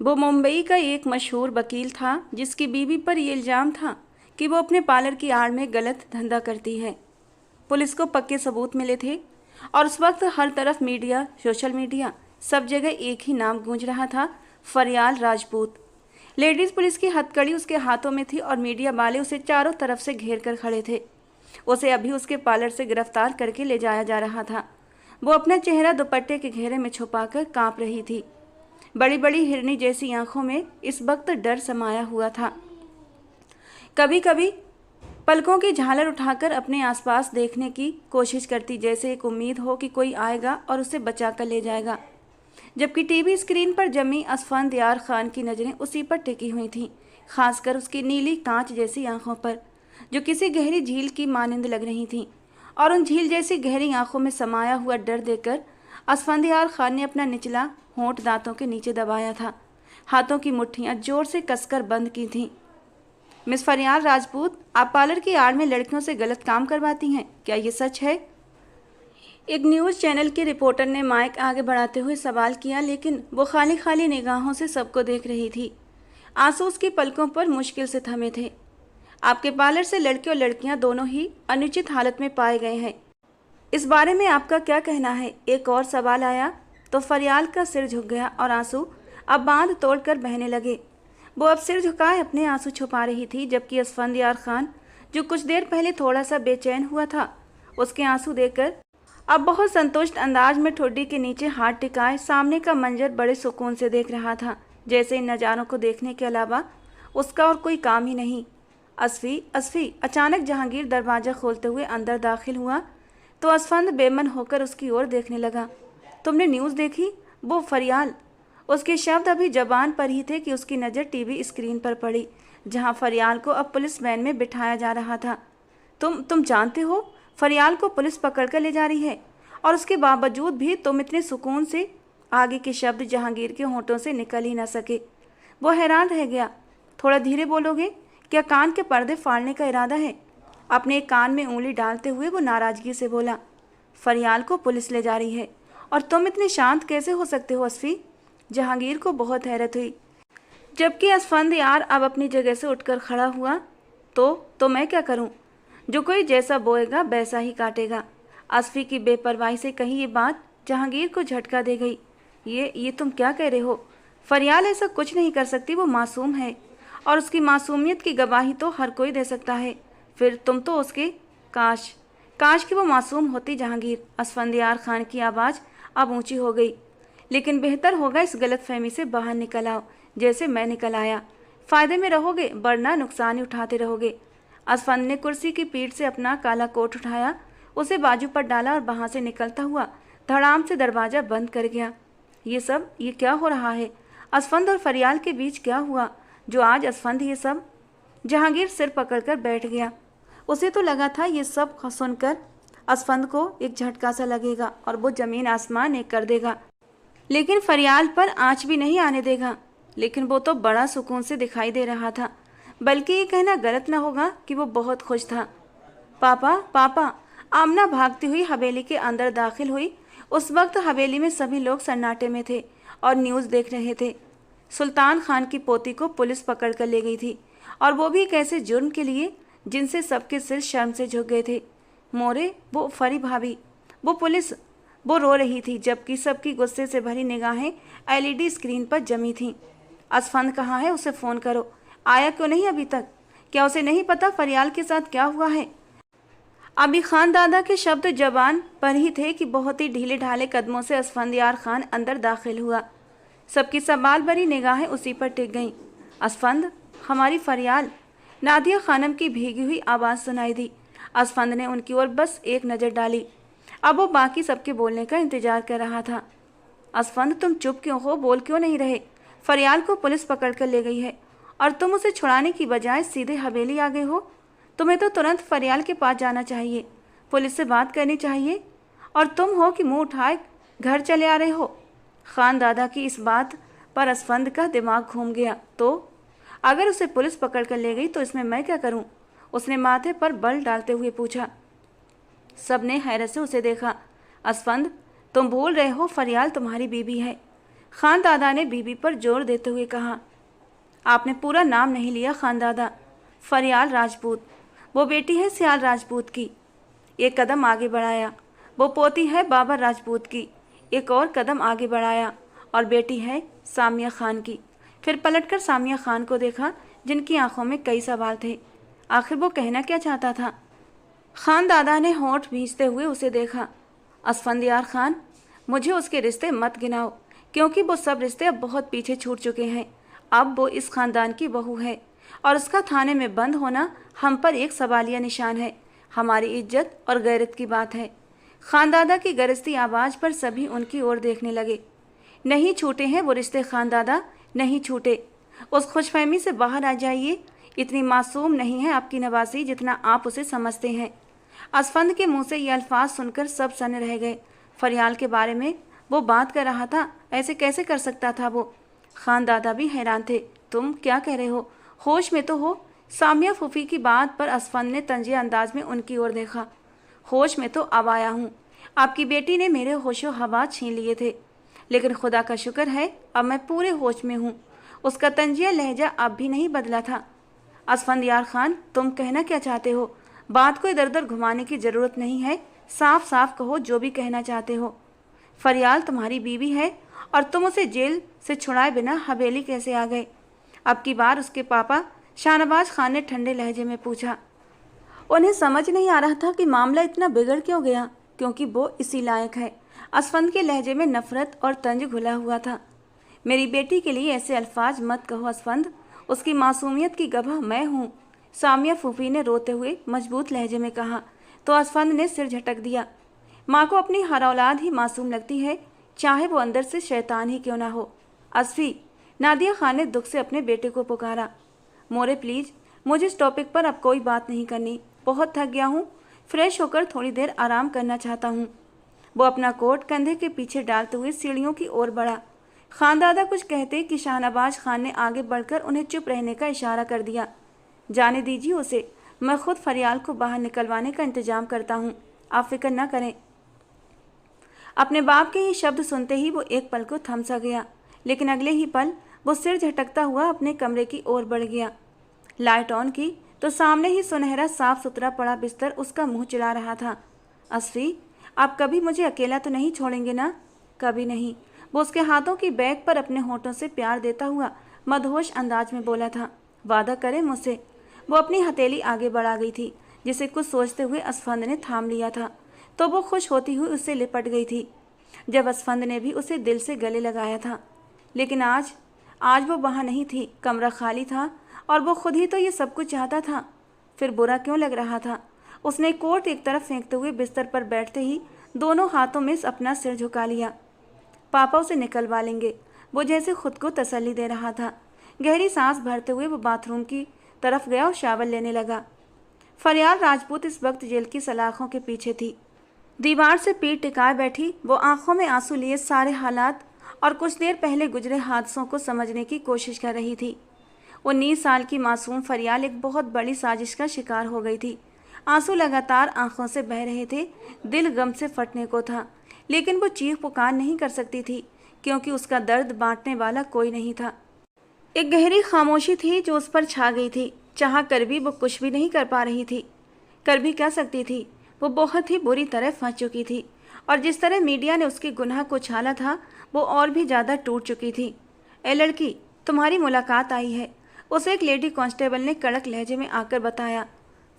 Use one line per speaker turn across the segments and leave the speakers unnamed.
वो मुंबई का एक मशहूर वकील था जिसकी बीवी पर ये इल्ज़ाम था कि वो अपने पार्लर की आड़ में गलत धंधा करती है। पुलिस को पक्के सबूत मिले थे और उस वक्त हर तरफ मीडिया, सोशल मीडिया, सब जगह एक ही नाम गूंज रहा था, फरियाल राजपूत। लेडीज़ पुलिस की हथकड़ी उसके हाथों में थी और मीडिया वाले उसे चारों तरफ से घेर कर खड़े थे। उसे अभी उसके पार्लर से गिरफ्तार करके ले जाया जा रहा था। वो अपना चेहरा दुपट्टे के घेरे में छुपाकर कांप रही थी। बड़ी बड़ी हिरनी जैसी आंखों में इस वक्त डर समाया हुआ था। कभी कभी पलकों की झालर उठाकर अपने आसपास देखने की कोशिश करती, जैसे एक उम्मीद हो कि कोई आएगा और उसे बचाकर ले जाएगा। जबकि टीवी स्क्रीन पर जमी असफंदयार खान की नज़रें उसी पर टिकी हुई थीं, खासकर उसकी नीली कांच जैसी आंखों पर, जो किसी गहरी झील की मानिंद लग रही थीं। और उन झील जैसी गहरी आंखों में समाया हुआ डर देखकर असफंदयार खान ने अपना निचला होंठ दांतों के नीचे दबाया था। हाथों की मुट्ठियां जोर से कसकर बंद की थीं। मिस फरियाल राजपूत, आप पार्लर की आड़ में लड़कियों से गलत काम करवाती हैं, क्या ये सच है? एक न्यूज़ चैनल के रिपोर्टर ने माइक आगे बढ़ाते हुए सवाल किया, लेकिन वो खाली खाली निगाहों से सबको देख रही थी। आंसू उसकी पलकों पर मुश्किल से थमे थे। आपके पार्लर से लड़के और लड़कियां दोनों ही अनुचित हालत में पाए गए हैं, इस बारे में आपका क्या कहना है? एक और सवाल आया तो फरियाल का सिर झुक गया और आंसू अब बांध तोड़कर बहने लगे। वो अब सिर झुकाए अपने आंसू छुपा रही थी, जबकि असफंदयार खान, जो कुछ देर पहले थोड़ा सा बेचैन हुआ था, उसके आंसू देखकर अब बहुत संतुष्ट अंदाज में ठुड्डी के नीचे हाथ टिकाए सामने का मंजर बड़े सुकून से देख रहा था, जैसे इन नज़ारों को देखने के अलावा उसका और कोई काम ही नहीं। असफी, असफी, अचानक जहांगीर दरवाज़ा खोलते हुए अंदर दाखिल हुआ तो असफंद बेमन होकर उसकी ओर देखने लगा। तुमने न्यूज़ देखी? वो फरियाल। उसके शब्द अभी जबान पर ही थे कि उसकी नज़र टीवी स्क्रीन पर पड़ी, जहां फरियाल को अब पुलिस वैन में बिठाया जा रहा था। तुम जानते हो, फरियाल को पुलिस पकड़ कर ले जा रही है, और उसके बावजूद भी तुम इतने सुकून से? आगे के शब्द जहांगीर के होंठों से निकल ही न सके। वो हैरान रह गया। थोड़ा धीरे बोलोगे? क्या कान के पर्दे फाड़ने का इरादा है? अपने कान में उंगली डालते हुए वो नाराजगी से बोला। फरियाल को पुलिस ले जा रही है और तुम इतने शांत कैसे हो सकते हो असफी? जहांगीर को बहुत हैरत हुई, जबकि असफंदयार अब अपनी जगह से उठकर खड़ा हुआ। तो मैं क्या करूं? जो कोई जैसा बोएगा वैसा ही काटेगा। असफी की बेपरवाही से कही ये बात जहांगीर को झटका दे गई। ये तुम क्या कह रहे हो? फरियाल ऐसा कुछ नहीं कर सकती, वो मासूम है और उसकी मासूमियत की गवाही तो हर कोई दे सकता है। फिर तुम तो उसके काश कि वो मासूम होती जहांगीर। असफंदयार खान की आवाज़ अब ऊंची हो गई। लेकिन बेहतर होगा इस गलतफहमी से बाहर निकल आओ, जैसे मैं निकल आया। फ़ायदे में रहोगे वरना नुकसान ही उठाते रहोगे। असफंद ने कुर्सी की पीठ से अपना काला कोट उठाया, उसे बाजू पर डाला और वहाँ से निकलता हुआ धड़ाम से दरवाज़ा बंद कर गया। ये क्या हो रहा है? असफंद और फरियाल के बीच क्या हुआ जो आज असफंद ये सब? जहांगीर सिर पकड़कर बैठ गया। उसे तो लगा था ये सब सुनकर असफंद को एक झटका सा लगेगा और वो ज़मीन आसमान एक कर देगा, लेकिन फरियाल पर आँच भी नहीं आने देगा। लेकिन वो तो बड़ा सुकून से दिखाई दे रहा था, बल्कि ये कहना गलत न होगा कि वो बहुत खुश था। पापा, पापा! आमना भागती हुई हवेली के अंदर दाखिल हुई। उस वक्त हवेली में सभी लोग सन्नाटे में थे और न्यूज़ देख रहे थे। सुल्तान खान की पोती को पुलिस पकड़ कर ले गई थी, और वो भी एक ऐसे जुर्म के लिए जिनसे सबके सिर शर्म से झुक गए थे। मोरे, वो फरी भाभी, वो पुलिस! वो रो रही थी, जबकि सबकी गुस्से से भरी निगाहें एलईडी स्क्रीन पर जमी थीं। असफंद कहाँ है? उसे फ़ोन करो। आया क्यों नहीं अभी तक? क्या उसे नहीं पता फरियाल के साथ क्या हुआ है? अभी खान दादा के शब्द जबान पर ही थे कि बहुत ही ढीले ढाले कदमों से असफंदयार खान अंदर दाखिल हुआ। सबकी सवाल भरी निगाहें उसी पर टिक गईं। असफंद, हमारी फरियाल! नादिया खानम की भीगी हुई आवाज़ सुनाई दी। असफंद ने उनकी ओर बस एक नज़र डाली। अब वो बाकी सबके बोलने का इंतजार कर रहा था। असफंद, तुम चुप क्यों हो? बोल क्यों नहीं रहे? फरियाल को पुलिस पकड़ कर ले गई है और तुम उसे छुड़ाने की बजाय सीधे हवेली आ गए हो। तुम्हें तो तुरंत फरियाल के पास जाना चाहिए, पुलिस से बात करनी चाहिए, और तुम हो कि मुंह उठाए घर चले आ रहे हो। खान दादा की इस बात पर असफंद का दिमाग घूम गया। तो अगर उसे पुलिस पकड़ कर ले गई तो इसमें मैं क्या करूं? उसने माथे पर बल डालते हुए पूछा। सबने हैरत से उसे देखा। असफंद, तुम भूल रहे हो फरियाल तुम्हारी बीबी है। खानदादा ने बीबी पर जोर देते हुए कहा। आपने पूरा नाम नहीं लिया खानदादा। फरियाल राजपूत। वो बेटी है सियाल राजपूत की। एक कदम आगे बढ़ाया। वो पोती है बाबर राजपूत की। एक और कदम आगे बढ़ाया। और बेटी है सामिया खान की। फिर पलटकर सामिया खान को देखा, जिनकी आंखों में कई सवाल थे। आखिर वो कहना क्या चाहता था? खानदादा ने होंठ भींचते हुए उसे देखा। असफंदियार खान, मुझे उसके रिश्ते मत गिनाओ, क्योंकि वो सब रिश्ते अब बहुत पीछे छूट चुके हैं। अब वो इस खानदान की बहू है और उसका थाने में बंद होना हम पर एक सवालिया निशान है। हमारी इज्जत और गैरत की बात है। खानदादा की गरजती आवाज़ पर सभी उनकी ओर देखने लगे। नहीं छूटे हैं वो रिश्ते खानदादा, नहीं छूटे। उस खुशफहमी से बाहर आ जाइए। इतनी मासूम नहीं है आपकी नवासी जितना आप उसे समझते हैं। असफंद के मुंह से ये अल्फाज सुनकर सब सने रह गए। फरियाल के बारे में वो बात कर रहा था, ऐसे कैसे कर सकता था वो? खानदादा भी हैरान थे। तुम क्या कह रहे हो? होश में तो हो? सामिया फूफी की बात पर असफंद ने तंजिया अंदाज में उनकी ओर देखा। होश में तो अब आया हूँ। आपकी बेटी ने मेरे होशो हवा छीन लिए थे, लेकिन खुदा का शुक्र है अब मैं पूरे होश में हूँ। उसका तंजिया लहजा अब भी नहीं बदला था। असफंदियार खान, तुम कहना क्या चाहते हो? बात को इधर उधर घुमाने की ज़रूरत नहीं है। साफ साफ कहो जो भी कहना चाहते हो। फरियाल तुम्हारी बीवी है और तुम उसे जेल से छुड़ाए बिना हवेली कैसे आ गए? अब की बार उसके पापा शाहनवाज खान ने ठंडे लहजे में पूछा। उन्हें समझ नहीं आ रहा था कि मामला इतना बिगड़ क्यों गया, क्योंकि वो इसी लायक है। असफंद के लहजे में नफरत और तंज घुला हुआ था। मेरी बेटी के लिए ऐसे अल्फाज मत कहो असफंद। उसकी मासूमियत की गवाह मैं हूँ। सामिया फूफी ने रोते हुए मजबूत लहजे में कहा तो असफंद ने सिर झटक दिया। माँ को अपनी हर औलाद ही मासूम लगती है, चाहे वो अंदर से शैतान ही क्यों ना हो। असफी, नादिया खान ने दुख से अपने बेटे को पुकारा। मोरे प्लीज, मुझे इस टॉपिक पर अब कोई बात नहीं करनी। बहुत थक गया हूँ। फ्रेश होकर थोड़ी देर आराम करना चाहता हूँ। वो अपना कोट कंधे के पीछे डालते हुए सीढ़ियों की ओर बढ़ा। खानदादा कुछ कहते कि शाहनवाज खान ने आगे बढ़कर उन्हें चुप रहने का इशारा कर दिया। जाने दीजिए उसे, मैं खुद फरियाल को बाहर निकलवाने का इंतजाम करता हूँ, आप फिक्र न करें। अपने बाप के ये शब्द सुनते ही वो एक पल को थम सा गया, लेकिन अगले ही पल वो सिर झटकता हुआ अपने कमरे की ओर बढ़ गया। लाइट ऑन की तो सामने ही सुनहरा साफ सुथरा पड़ा बिस्तर उसका मुंह चिढ़ा रहा था। असफी, आप कभी मुझे अकेला तो नहीं छोड़ेंगे ना? कभी नहीं। वो उसके हाथों की बैग पर अपने होठों से प्यार देता हुआ मदहोश अंदाज में बोला था। वादा करें मुझसे। वो अपनी हथेली आगे बढ़ा गई थी, जिसे कुछ सोचते हुए असफंद ने थाम लिया था, तो वो खुश होती हुई उससे लिपट गई थी, जब असफंद ने भी उसे दिल से गले लगाया था। लेकिन आज वो वहाँ नहीं थी। कमरा खाली था और वो खुद ही तो ये सब कुछ चाहता था। फिर बुरा क्यों लग रहा था? उसने कोट एक तरफ फेंकते हुए बिस्तर पर बैठते ही दोनों हाथों में अपना सिर झुका लिया। पापा उसे निकलवा लेंगे, वो जैसे खुद को तसल्ली दे रहा था। गहरी सांस भरते हुए वो बाथरूम की तरफ गया और शावर लेने लगा। फरियाल राजपूत इस वक्त जेल की सलाखों के पीछे थी। दीवार से पीठ टिकाए बैठी वो आंखों में आंसू लिए सारे हालात और कुछ देर पहले गुजरे हादसों को समझने की कोशिश कर रही थी। 19 साल की मासूम फरियाल एक बहुत बड़ी साजिश का शिकार हो गई थी। आंसू लगातार आंखों से बह रहे थे। दिल गम से फटने को था, लेकिन वो चीख पुकार नहीं कर सकती थी, क्योंकि उसका दर्द बांटने वाला कोई नहीं था। एक गहरी खामोशी थी जो उस पर छा गई थी। चाह कर भी वो कुछ भी नहीं कर पा रही थी। कर भी क्या सकती थी? वो बहुत ही बुरी तरह फंस चुकी थी, और जिस तरह मीडिया ने उसके गुनाह को छाला था, वो और भी ज़्यादा टूट चुकी थी। ए लड़की, तुम्हारी मुलाकात आई है, उसे एक लेडी कांस्टेबल ने कड़क लहजे में आकर बताया।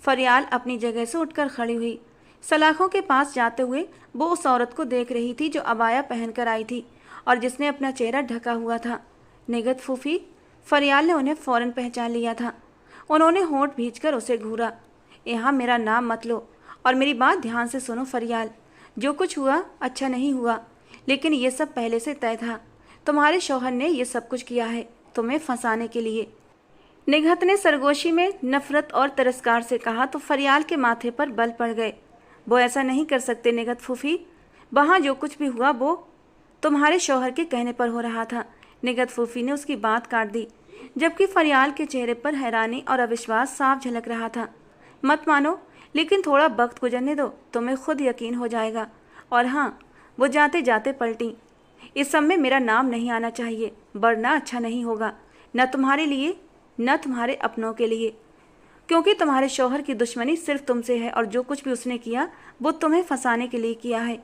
फरियाल अपनी जगह से उठकर खड़ी हुई। सलाखों के पास जाते हुए वो उस औरत को देख रही थी जो अबाया पहनकर आई थी और जिसने अपना चेहरा ढका हुआ था। निगत फूफी। फरियाल ने उन्हें फौरन पहचान लिया था। उन्होंने होंठ भींचकर उसे घूरा। यहाँ मेरा नाम मत लो और मेरी बात ध्यान से सुनो फरियाल। जो कुछ हुआ अच्छा नहीं हुआ, लेकिन ये सब पहले से तय था। तुम्हारे शौहर ने ये सब कुछ किया है तुम्हें फंसाने के लिए। निगहत ने सरगोशी में नफरत और तिरस्कार से कहा तो फरियाल के माथे पर बल पड़ गए। वो ऐसा नहीं कर सकते निगहत फूफी। वहाँ जो कुछ भी हुआ वो तुम्हारे शौहर के कहने पर हो रहा था। निगहत फूफी ने उसकी बात काट दी, जबकि फरियाल के चेहरे पर हैरानी और अविश्वास साफ झलक रहा था। मत मानो, लेकिन थोड़ा वक्त गुजरने दो, तुम्हें खुद यकीन हो जाएगा। और हाँ, वो जाते जाते पलटी। इस सब में मेरा नाम नहीं आना चाहिए, वरना अच्छा नहीं होगा, न तुम्हारे लिए न तुम्हारे अपनों के लिए, क्योंकि तुम्हारे शौहर की दुश्मनी सिर्फ तुमसे है और जो कुछ भी उसने किया वो तुम्हें फंसाने के लिए किया है।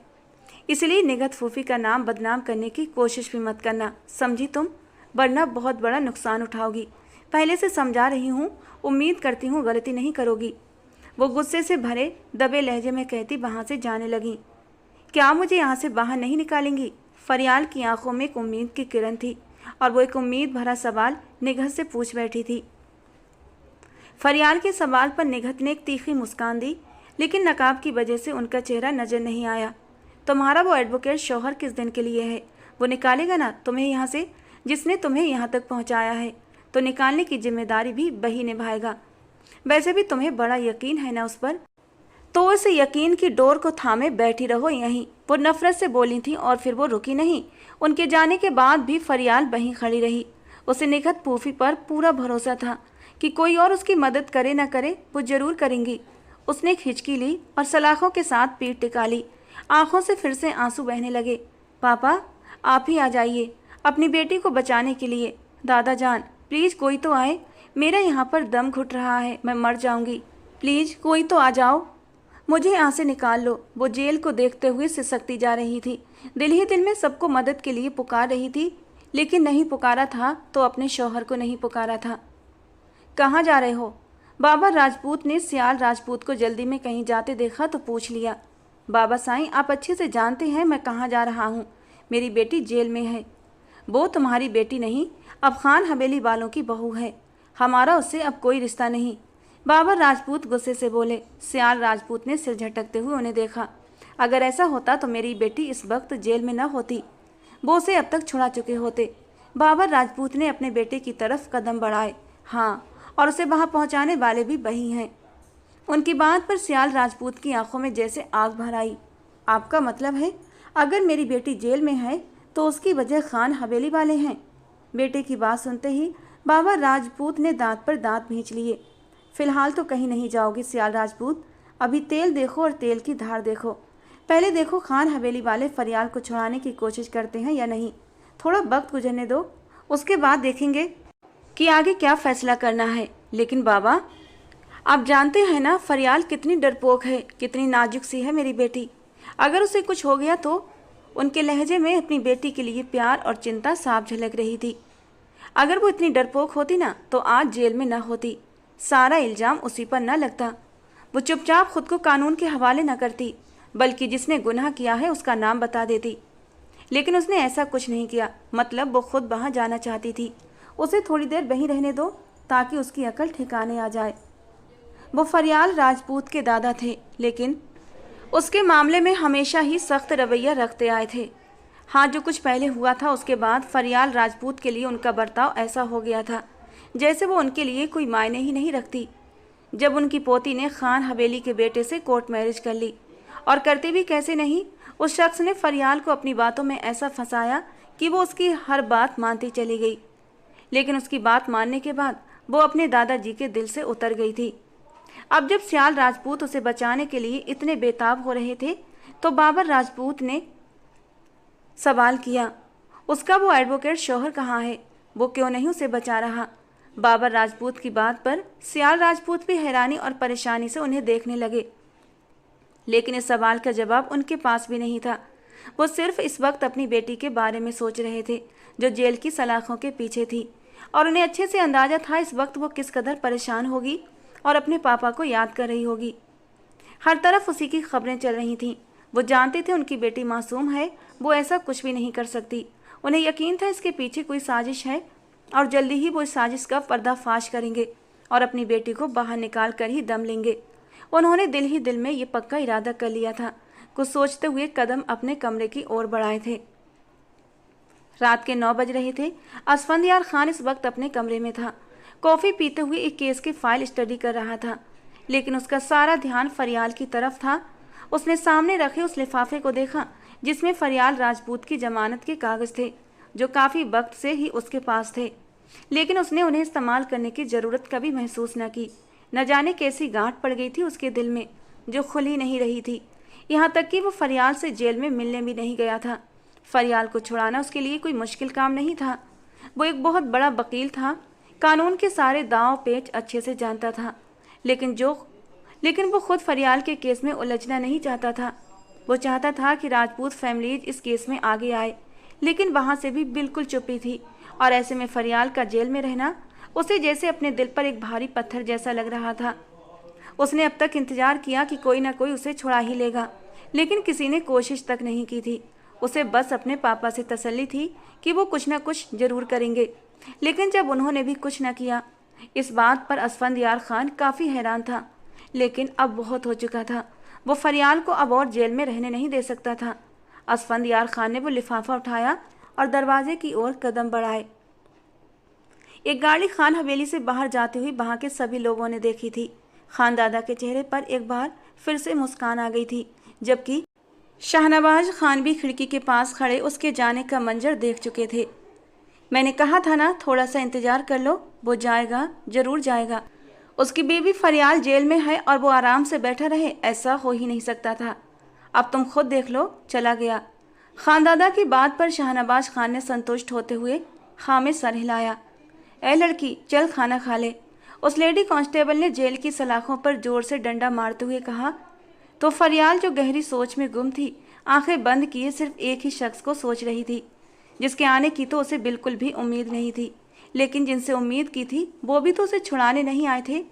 इसलिए निगहत फूफी का नाम बदनाम करने की कोशिश भी मत करना, समझी तुम, वरना बहुत बड़ा नुकसान उठाओगी। पहले से समझा रही हूँ, उम्मीद करती हूँ गलती नहीं करोगी। वो गुस्से से भरे दबे लहजे में कहती वहाँ से जाने लगी। क्या मुझे यहाँ से बाहर नहीं निकालेंगी? फरियाल की आंखों में एक उम्मीद की किरण थी और वो एक उम्मीद भरा सवाल निगहत से पूछ बैठी थी। फरियाल के सवाल पर निगहत ने एक तीखी मुस्कान दी, लेकिन नकाब की वजह से उनका चेहरा नजर नहीं आया। तुम्हारा वो एडवोकेट शौहर किस दिन के लिए है? वो निकालेगा ना तुम्हें यहाँ से, जिसने तुम्हें यहाँ तक पहुँचाया है, तो निकालने की जिम्मेदारी भी वही निभाएगा। वैसे भी तुम्हें बड़ा यकीन है ना उस पर, तो उस यकीन की डोर को थामे बैठी रहो यहीं। वो नफरत से बोली थी और फिर वो रुकी नहीं। उनके जाने के बाद भी फरियाल वहीं खड़ी रही। उसे निगहत फूफी पर पूरा भरोसा था कि कोई और उसकी मदद करे न करे वो जरूर करेंगी। उसने एक हिचकी ली और सलाखों के साथ पीठ टिका ली। आंखों से फिर से आंसू बहने लगे। पापा, आप ही आ जाइए अपनी बेटी को बचाने के लिए। दादा जान, प्लीज़ कोई तो आए, मेरा यहाँ पर दम घुट रहा है, मैं मर जाऊँगी। प्लीज़ कोई तो आ जाओ, मुझे यहाँ से निकाल लो। वो जेल को देखते हुए सिसकती जा रही थी। दिल ही दिल में सबको मदद के लिए पुकार रही थी, लेकिन नहीं पुकारा था तो अपने शौहर को नहीं पुकारा था। कहाँ जा रहे हो? बाबा राजपूत ने सियाल राजपूत को जल्दी में कहीं जाते देखा तो पूछ लिया। बाबा साईं, आप अच्छे से जानते हैं मैं कहाँ जा रहा हूँ। मेरी बेटी जेल में है। वो तुम्हारी बेटी नहीं, अब खान हवेली वालों की बहू है। हमारा उससे अब कोई रिश्ता नहीं। बाबा राजपूत गुस्से से बोले। सियाल राजपूत ने सिर झटकते हुए उन्हें देखा। अगर ऐसा होता तो मेरी बेटी इस वक्त जेल में न होती, वो उसे अब तक छुड़ा चुके होते। बाबा राजपूत ने अपने बेटे की तरफ कदम बढ़ाए। हाँ, और उसे वहाँ पहुँचाने वाले भी वही हैं। उनकी बात पर सियाल राजपूत की आंखों में जैसे आग भर आई। आपका मतलब है अगर मेरी बेटी जेल में है तो उसकी वजह खान हवेली वाले हैं? बेटे की बात सुनते ही बाबा राजपूत ने दांत पर दांत भींच लिए। फिलहाल तो कहीं नहीं जाओगी सियाल राजपूत, अभी तेल देखो और तेल की धार देखो। पहले देखो खान हवेली वाले फरियाल को छुड़ाने की कोशिश करते हैं या नहीं। थोड़ा वक्त गुजरने दो, उसके बाद देखेंगे कि आगे क्या फैसला करना है। लेकिन बाबा, आप जानते हैं ना फरियाल कितनी डरपोक है, कितनी नाजुक सी है मेरी बेटी। अगर उसे कुछ हो गया तो? उनके लहजे में अपनी बेटी के लिए प्यार और चिंता साफ झलक रही थी। अगर वो इतनी डरपोक होती ना तो आज जेल में न होती, सारा इल्ज़ाम उसी पर न लगता। वो चुपचाप खुद को कानून के हवाले न करती, बल्कि जिसने गुनाह किया है उसका नाम बता देती। लेकिन उसने ऐसा कुछ नहीं किया। मतलब वो खुद वहाँ जाना चाहती थी। उसे थोड़ी देर वहीं रहने दो ताकि उसकी अकल ठिकाने आ जाए। वो फरियाल राजपूत के दादा थे, लेकिन उसके मामले में हमेशा ही सख्त रवैया रखते आए थे। हाँ, जो कुछ पहले हुआ था उसके बाद फरियाल राजपूत के लिए उनका बर्ताव ऐसा हो गया था जैसे वो उनके लिए कोई मायने ही नहीं रखती। जब उनकी पोती ने खान हवेली के बेटे से कोर्ट मैरिज कर ली, और करती भी कैसे नहीं, उस शख्स ने फरियाल को अपनी बातों में ऐसा फंसाया कि वो उसकी हर बात मानती चली गई। लेकिन उसकी बात मानने के बाद वो अपने दादाजी के दिल से उतर गई थी। अब जब सियाल राजपूत उसे बचाने के लिए इतने बेताब हो रहे थे तो बाबर राजपूत ने सवाल किया, उसका वो एडवोकेट शौहर कहाँ है? वो क्यों नहीं उसे बचा रहा? बाबर राजपूत की बात पर सियाल राजपूत भी हैरानी और परेशानी से उन्हें देखने लगे, लेकिन इस सवाल का जवाब उनके पास भी नहीं था। वो सिर्फ इस वक्त अपनी बेटी के बारे में सोच रहे थे जो जेल की सलाखों के पीछे थी, और उन्हें अच्छे से अंदाजा था इस वक्त वो किस कदर परेशान होगी और अपने पापा को याद कर रही होगी। हर तरफ उसी की खबरें चल रही थीं। वो जानते थे उनकी बेटी मासूम है, वो ऐसा कुछ भी नहीं कर सकती। उन्हें यकीन था इसके पीछे कोई साजिश है और जल्दी ही वो इस साजिश का पर्दाफाश करेंगे और अपनी बेटी को बाहर निकाल कर ही दम लेंगे। उन्होंने दिल ही दिल में ये पक्का इरादा कर लिया था। कुछ सोचते हुए कदम अपने कमरे की ओर बढ़ाए थे। रात के 9 बज रहे थे। असफंदियार खान इस वक्त अपने कमरे में था। कॉफ़ी पीते हुए एक केस की फाइल स्टडी कर रहा था, लेकिन उसका सारा ध्यान फरियाल की तरफ था। उसने सामने रखे उस लिफाफे को देखा जिसमें फरियाल राजपूत की जमानत के कागज़ थे, जो काफ़ी वक्त से ही उसके पास थे, लेकिन उसने उन्हें इस्तेमाल करने की ज़रूरत कभी महसूस न की। न जाने कैसी गांठ पड़ गई थी उसके दिल में जो खुल ही नहीं रही थी। यहाँ तक कि वो फरियाल से जेल में मिलने भी नहीं गया था। फरियाल को छुड़ाना उसके लिए कोई मुश्किल काम नहीं था। वो एक बहुत बड़ा वकील था, कानून के सारे दांव पेच अच्छे से जानता था, लेकिन वो खुद फरियाल के केस में उलझना नहीं चाहता था। वो चाहता था कि राजपूत फैमिलीज इस केस में आगे आए, लेकिन वहाँ से भी बिल्कुल चुप्पी थी। और ऐसे में फरियाल का जेल में रहना उसे जैसे अपने दिल पर एक भारी पत्थर जैसा लग रहा था। उसने अब तक इंतजार किया कि कोई ना कोई उसे छुड़ा ही लेगा, लेकिन किसी ने कोशिश तक नहीं की थी। उसे बस अपने पापा से तसल्ली थी कि वो कुछ ना कुछ जरूर करेंगे, लेकिन जब उन्होंने भी कुछ न किया, इस बात पर असफंदयार खान काफ़ी हैरान था। लेकिन अब बहुत हो चुका था। वो फरियाल को अब और जेल में रहने नहीं दे सकता था। असफंदयार खान ने वो लिफाफा उठाया और दरवाजे की ओर कदम बढ़ाए। एक गाड़ी खान हवेली से बाहर जाती हुई वहाँ के सभी लोगों ने देखी थी। खानदादा के चेहरे पर एक बार फिर से मुस्कान आ गई थी, जबकि शाहनवाज खान भी खिड़की के पास खड़े उसके जाने का मंजर देख चुके थे। मैंने कहा था ना, थोड़ा सा इंतजार कर लो, वो जाएगा, जरूर जाएगा। उसकी बीवी फरियाल जेल में है और वो आराम से बैठा रहे, ऐसा हो ही नहीं सकता था। अब तुम खुद देख लो, चला गया। खानदादा की बात पर शाहनवाज खान ने संतुष्ट होते हुए हाँ में सर हिलाया। ए लड़की, चल खाना खा ले, उस लेडी कांस्टेबल ने जेल की सलाखों पर जोर से डंडा मारते हुए कहा। तो फरियाल, जो गहरी सोच में गुम थी, आंखें बंद किए सिर्फ एक ही शख्स को सोच रही थी, जिसके आने की तो उसे बिल्कुल भी उम्मीद नहीं थी, लेकिन जिनसे उम्मीद की थी वो भी तो उसे छुड़ाने नहीं आए थे।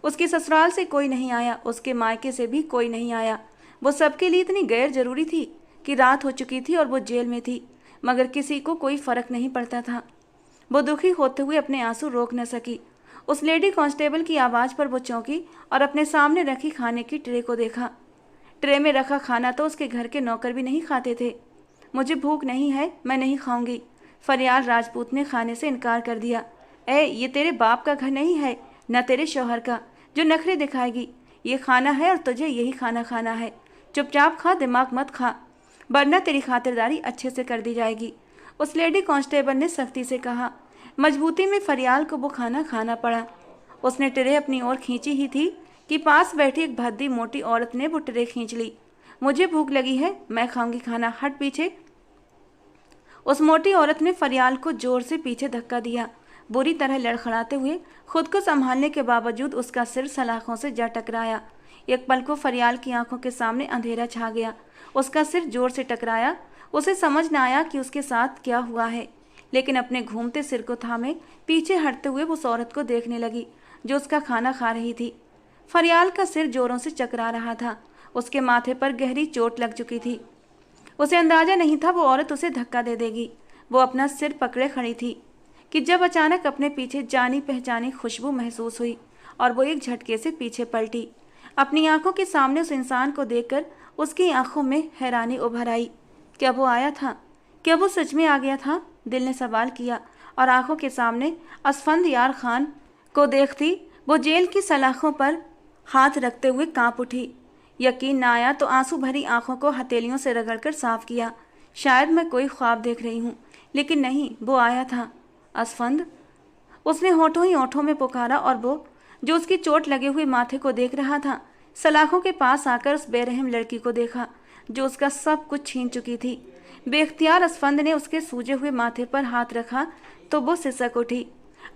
उसके ससुराल से कोई नहीं आया, उसके मायके से भी कोई नहीं आया। वो सबके लिए इतनी गैर जरूरी थी कि रात हो चुकी थी और वो जेल में थी, मगर किसी को कोई फर्क नहीं पड़ता था। वो दुखी होते हुए अपने आंसू रोक न सकी। उस लेडी कांस्टेबल की आवाज़ पर वो चौंकी और अपने सामने रखी खाने की ट्रे को देखा। ट्रे में रखा खाना तो उसके घर के नौकर भी नहीं खाते थे। मुझे भूख नहीं है, मैं नहीं खाऊंगी, फरियाल राजपूत ने खाने से इनकार कर दिया। ये तेरे बाप का घर नहीं है, न तेरे शौहर का, जो नखरे दिखाएगी। ये खाना है और तुझे यही खाना खाना है। चुपचाप खा, दिमाग मत खा, वरना तेरी खातिरदारी अच्छे से कर दी जाएगी, उस लेडी कांस्टेबल ने सख्ती से कहा। मजबूती में फरियाल को वो खाना खाना पड़ा। उसने ट्रे अपनी ओर खींची ही थी कि पास बैठी एक भद्दी मोटी औरत ने वो ट्रे खींच ली। मुझे भूख लगी है, मैं खाऊंगी खाना, हट पीछे। उस मोटी औरत ने फरियाल को जोर से पीछे धक्का दिया। बुरी तरह लड़खड़ाते हुए खुद को संभालने के बावजूद उसका सिर सलाखों से जा टकराया। एक पल को फरियाल की आंखों के सामने अंधेरा छा गया। उसका सिर जोर से टकराया। उसे समझ न आया कि उसके साथ क्या हुआ है, लेकिन अपने घूमते सिर को थामे पीछे हटते हुए उस औरत को देखने लगी जो उसका खाना खा रही थी। फरियाल का सिर जोरों से चकरा रहा था। उसके माथे पर गहरी चोट लग चुकी थी। उसे अंदाजा नहीं था वो औरत उसे धक्का दे देगी। वो अपना सिर पकड़े खड़ी थी कि जब अचानक अपने पीछे जानी पहचानी खुशबू महसूस हुई और वो एक झटके से पीछे पलटी। अपनी आंखों के सामने उस इंसान को देखकर उसकी आंखों में हैरानी उभर आई। क्या वो आया था? क्या वो सच में आ गया था? दिल ने सवाल किया और आंखों के सामने असफंदयार खान को देखती वो जेल की सलाखों पर हाथ रखते हुए कांप उठी। यकीन न आया तो आंसू भरी आंखों को हथेलियों से रगड़कर साफ किया। शायद मैं कोई ख्वाब देख रही हूँ, लेकिन नहीं, वो आया था। असफंद, उसने होठों ही होठों में पुकारा और वो जो उसकी चोट लगे हुए माथे को देख रहा था, सलाखों के पास आकर उस बेरहम लड़की को देखा जो उसका सब कुछ छीन चुकी थी। बेख्तियार असफंद ने उसके सूजे हुए माथे पर हाथ रखा तो वो सिसक उठी।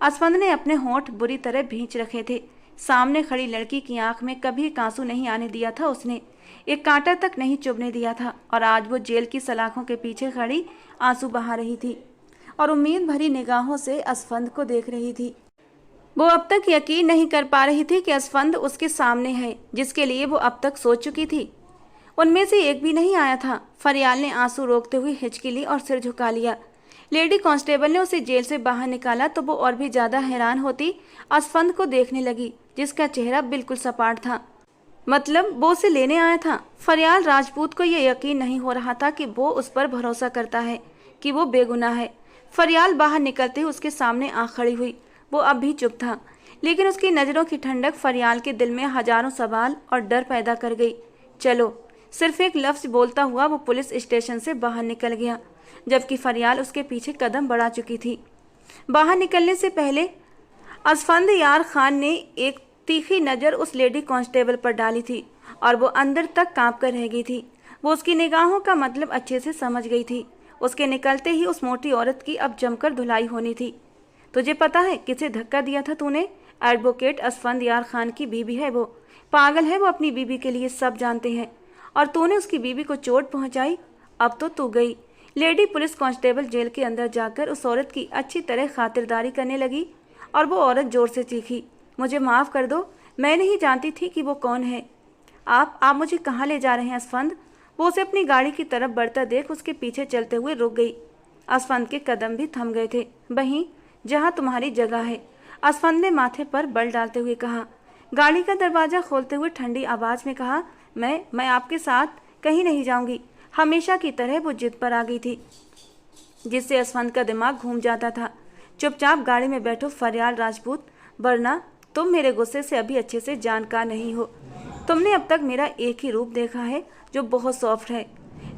असफंद ने अपने होंठ बुरी तरह भींच रखे थे। सामने खड़ी लड़की की आंख में कभी आंसू नहीं आने दिया था उसने, एक कांटा तक नहीं चुभने दिया था, और आज वो जेल की सलाखों के पीछे खड़ी आंसू बहा रही थी और उम्मीद भरी निगाहों से असफंद को देख रही थी। वो अब तक यकीन नहीं कर पा रही थी कि असफंद उसके सामने है जिसके लिए वो अब तक सोच चुकी थी। उनमें से एक भी नहीं आया था। फरियाल ने आंसू रोकते हुए हिचकी ली और सिर झुका लिया। लेडी कांस्टेबल ने उसे जेल से बाहर निकाला तो वो और भी ज्यादा हैरान होती असफंद को देखने लगी, जिसका चेहरा बिल्कुल सपाट था। मतलब वो उसे लेने आया था। फरियाल राजपूत को यह यकीन नहीं हो रहा था कि वो उस पर भरोसा करता है, कि वो बेगुनाह है। फरियाल बाहर निकलते ही उसके सामने आ खड़ी हुई। वो अब भी चुप था, लेकिन उसकी नज़रों की ठंडक फरियाल के दिल में हजारों सवाल और डर पैदा कर गई। चलो, सिर्फ एक लफ्ज बोलता हुआ वो पुलिस स्टेशन से बाहर निकल गया, जबकि फरियाल उसके पीछे कदम बढ़ा चुकी थी। बाहर निकलने से पहले असफंदयार खान ने एक तीखी नज़र उस लेडी कांस्टेबल पर डाली थी और वो अंदर तक कांप कर रह गई थी। वो उसकी निगाहों का मतलब अच्छे से समझ गई थी। उसके निकलते ही उस मोटी औरत की अब जमकर धुलाई होनी थी। तुझे पता है किसे धक्का दिया था तूने? एडवोकेट असफंदयार खान की बीबी है वो। पागल है वो अपनी बीबी के लिए, सब जानते हैं। और तूने उसकी बीबी को चोट पहुंचाई। अब तो तू गई। लेडी पुलिस कांस्टेबल जेल के अंदर जाकर उस औरत की अच्छी तरह खातिरदारी करने लगी और वो औरत जोर से चीखी, मुझे माफ़ कर दो, मैं नहीं जानती थी कि वो कौन है। आप मुझे कहाँ ले जा रहे हैं असफंद? वो उसे अपनी गाड़ी की तरफ बढ़ता देख उसके पीछे चलते हुए रुक गई। असफंद के कदम भी थम गए थे। वहीं जहाँ तुम्हारी जगह है, असफंद ने माथे पर बल डालते हुए कहा। गाड़ी का दरवाज़ा खोलते हुए ठंडी आवाज़ में कहा, मैं आपके साथ कहीं नहीं जाऊंगी। हमेशा की तरह वो जिद पर आ गई थी, जिससे असफंद का दिमाग घूम जाता था। चुपचाप गाड़ी में बैठो फरियाल राजपूत, वरना तुम मेरे गुस्से से अभी अच्छे से जानकार नहीं हो। तुमने अब तक मेरा एक ही रूप देखा है जो बहुत सॉफ्ट है।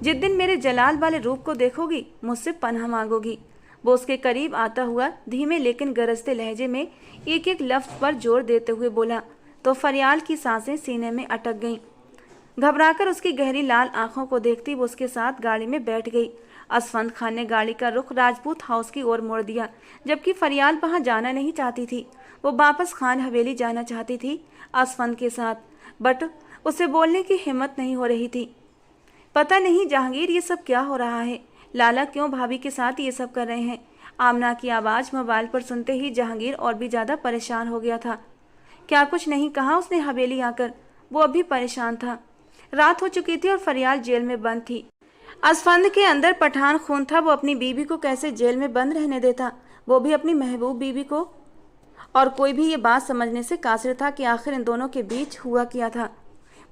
जिस दिन मेरे जलाल वाले रूप को देखोगी, मुझसे पनाह मांगोगी। वो उसके करीब आता हुआ धीमे लेकिन गरजते लहजे में एक एक लफ्ज पर जोर देते हुए बोला, तो फरियाल की सांसें सीने में अटक गईं। घबराकर उसकी गहरी लाल आंखों को देखती वो उसके साथ गाड़ी में बैठ गई। असफंद खान ने गाड़ी का रुख राजपूत हाउस की ओर मोड़ दिया, जबकि फरियाल वहां जाना नहीं चाहती थी। वो वापस खान हवेली जाना चाहती थी असफंद के साथ, बट उसे बोलने की हिम्मत नहीं हो रही थी। पता नहीं जहांगीर, ये सब क्या हो रहा है? लाला क्यों भाभी के साथ ये सब कर रहे हैं? आमना की आवाज़ मोबाइल पर सुनते ही जहांगीर और भी ज़्यादा परेशान हो गया था। क्या कुछ नहीं कहा उसने हवेली आकर? वो अभी परेशान था। रात हो चुकी थी और फरियाल जेल में बंद थी। असफंद के अंदर पठान खून था। वो अपनी बीबी को कैसे जेल में बंद रहने देता, वो भी अपनी महबूब बीबी को? और कोई भी ये बात समझने से कासिर था कि आखिर इन दोनों के बीच हुआ क्या था।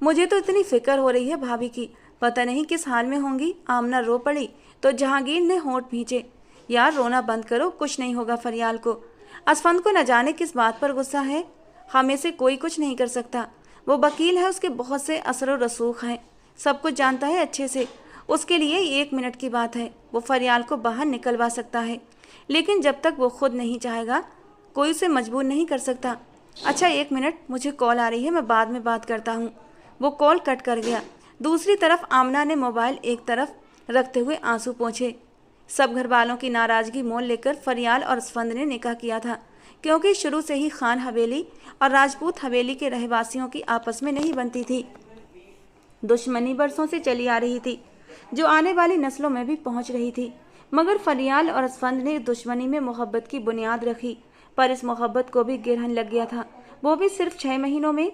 मुझे तो इतनी फिक्र हो रही है भाभी की, पता नहीं किस हाल में होंगी। आमना रो पड़ी तो जहांगीर ने होंठ भींचे। यार रोना बंद करो, कुछ नहीं होगा फरियाल को। असफंद को न जाने किस बात पर गुस्सा है। हमें से कोई कुछ नहीं कर सकता। वो वकील है, उसके बहुत से असर और रसूख हैं, सब कुछ जानता है अच्छे से। उसके लिए 1 मिनट की बात है, वो फरियाल को बाहर निकलवा सकता है। लेकिन जब तक वो खुद नहीं चाहेगा, कोई उसे मजबूर नहीं कर सकता। अच्छा 1 मिनट, मुझे कॉल आ रही है, मैं बाद में बात करता हूँ। वो कॉल कट कर गया। दूसरी तरफ आमना ने मोबाइल एक तरफ रखते हुए आंसू पोंछे। सब घर वालों की नाराज़गी मोल लेकर फरियाल और असफंद ने निकाह किया था, क्योंकि शुरू से ही खान हवेली और राजपूत हवेली के रहवासियों की आपस में नहीं बनती थी। दुश्मनी बरसों से चली आ रही थी, जो आने वाली नस्लों में भी पहुंच रही थी। मगर फरियाल और असफंद ने दुश्मनी में मोहब्बत की बुनियाद रखी, पर इस मोहब्बत को भी गिरहन लग गया था, वो भी सिर्फ 6 महीनों में।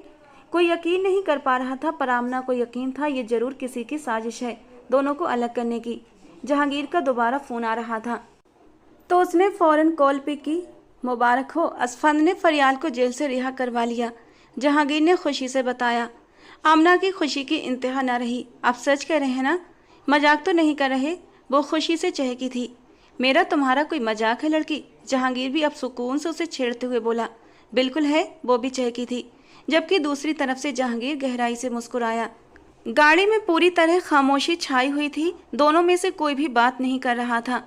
कोई यकीन नहीं कर पा रहा था, पर आमना को यकीन था ये जरूर किसी की साजिश है दोनों को अलग करने की। जहांगीर का दोबारा फ़ोन आ रहा था तो उसने फ़ौरन कॉल पिक की। मुबारक हो, असफंद ने फरियाल को जेल से रिहा करवा लिया, जहांगीर ने खुशी से बताया। आमना की खुशी की इंतहा न रही। आप सच कह रहे हैं ना, मजाक तो नहीं कर रहे? वो खुशी से चहकी थी। मेरा तुम्हारा कोई मजाक है लड़की? जहांगीर भी अब सुकून से उसे छेड़ते हुए बोला। बिल्कुल है, वो भी चहकी थी, जबकि दूसरी तरफ से जहांगीर गहराई से मुस्कुराया। गाड़ी में पूरी तरह खामोशी छाई हुई थी, दोनों में से कोई भी बात नहीं कर रहा था।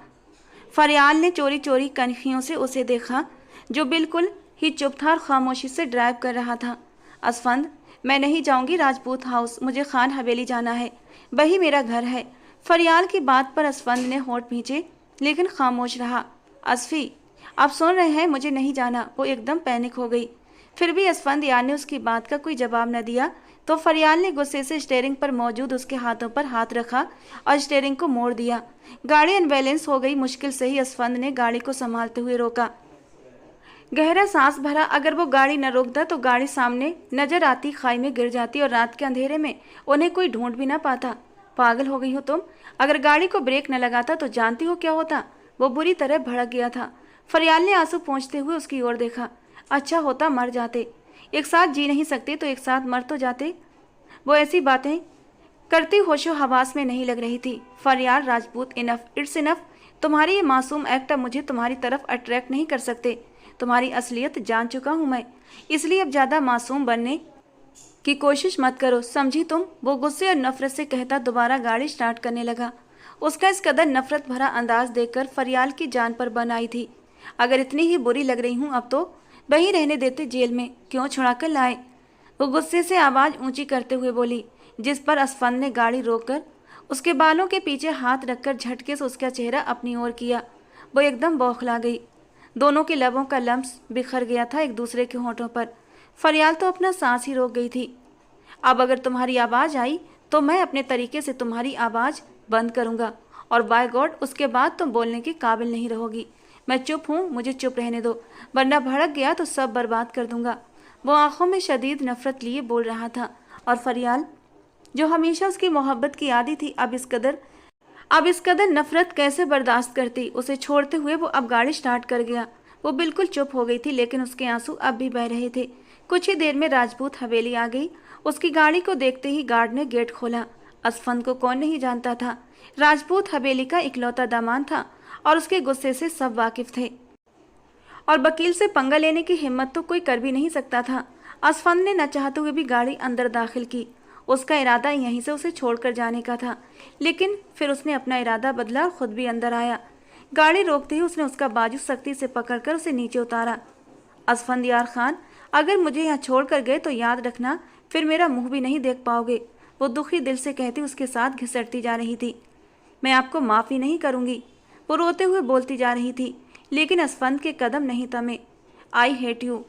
फरियाल ने चोरी चोरी कनखियों से उसे देखा, जो बिल्कुल ही चुप था और खामोशी से ड्राइव कर रहा था। असफंद, मैं नहीं जाऊंगी राजपूत हाउस, मुझे खान हवेली जाना है, वही मेरा घर है। फरियाल की बात पर असफंद ने होंठ भींचे, लेकिन खामोश रहा। असफी, आप सुन रहे हैं, मुझे नहीं जाना। वो एकदम पैनिक हो गई। फिर भी असफंद यार ने उसकी बात का कोई जवाब न दिया, तो फरियाल ने गुस्से से स्टीयरिंग पर मौजूद उसके हाथों पर हाथ रखा और स्टीयरिंग को मोड़ दिया। गाड़ी अनबैलेंस हो गई। मुश्किल से ही असफंद ने गाड़ी को संभालते हुए रोका, गहरा सांस भरा। अगर वो गाड़ी न रोकता तो गाड़ी सामने नजर आती खाई में गिर जाती और रात के अंधेरे में उन्हें कोई ढूंढ भी ना पाता। पागल हो गई हो तुम? अगर गाड़ी को ब्रेक न लगाता तो जानती हो क्या होता? वो बुरी तरह भड़क गया था। फरियाल ने आंसू पोंछते हुए उसकी ओर देखा। अच्छा होता मर जाते, एक साथ जी नहीं सकते तो एक साथ मर तो जाते। वो ऐसी बातें करती होशो हवास में नहीं लग रही थी। फरियाल राजपूत, इनफ, इट्स इनफ। तुम्हारे ये मासूम एक्ट अब मुझे तुम्हारी तरफ अट्रैक्ट नहीं कर सकते। तुम्हारी असलियत जान चुका हूँ मैं, इसलिए अब ज़्यादा मासूम बनने की कोशिश मत करो, समझी तुम? वो गुस्से और नफरत से कहता दोबारा गाड़ी स्टार्ट करने लगा। उसका इस कदर नफरत भरा अंदाज देखकर फरियाल की जान पर बन आई थी। अगर इतनी ही बुरी लग रही हूँ अब तो वहीं रहने देते जेल में, क्यों छुड़ा कर लाए? वो गुस्से से आवाज़ ऊंची करते हुए बोली, जिस पर असफंद ने गाड़ी रोककर उसके बालों के पीछे हाथ रखकर झटके से उसका चेहरा अपनी ओर किया। वो एकदम बौखला गई। दोनों के लबों का लम्स बिखर गया था एक दूसरे के होंठों पर। फरियाल तो अपना सांस ही रोक गई थी। अब अगर तुम्हारी आवाज़ आई तो मैं अपने तरीके से तुम्हारी आवाज़ बंद करूँगा, और बाय गॉड उसके बाद तुम बोलने के काबिल नहीं रहोगी। मैं चुप हूँ, मुझे चुप रहने दो, वरना भड़क गया तो सब बर्बाद कर दूंगा। वो आंखों में शदीद नफरत लिए बोल रहा था, और फरियाल जो हमेशा उसकी मोहब्बत की आदी थी अब इस कदर नफरत कैसे बर्दाश्त करती। उसे छोड़ते हुए वो अब गाड़ी स्टार्ट कर गया। वो बिल्कुल चुप हो गई थी, लेकिन उसके आंसू अब भी बह रहे थे। कुछ ही देर में राजपूत हवेली आ गई। उसकी गाड़ी को देखते ही गार्ड ने गेट खोला। असफंद को कौन नहीं जानता था। राजपूत हवेली का इकलौता दामाद था और उसके गुस्से से सब वाकिफ थे, और वकील से पंगा लेने की हिम्मत तो कोई कर भी नहीं सकता था। असफंद ने न चाहते हुए भी गाड़ी अंदर दाखिल की। उसका इरादा यहीं से उसे छोड़कर जाने का था, लेकिन फिर उसने अपना इरादा बदला और खुद भी अंदर आया। गाड़ी रोकते ही उसने उसका बाजू सख्ती से पकड़कर उसे नीचे उतारा। असफंद यार खान, अगर मुझे यहाँ छोड़कर गए तो याद रखना फिर मेरा मुंह भी नहीं देख पाओगे। वो दुखी दिल से कहती उसके साथ घिसटती जा रही थी। मैं आपको माफ़ी नहीं करूँगी, वो रोते हुए बोलती जा रही थी, लेकिन असफंद के कदम नहीं थमे। आई हेट यू,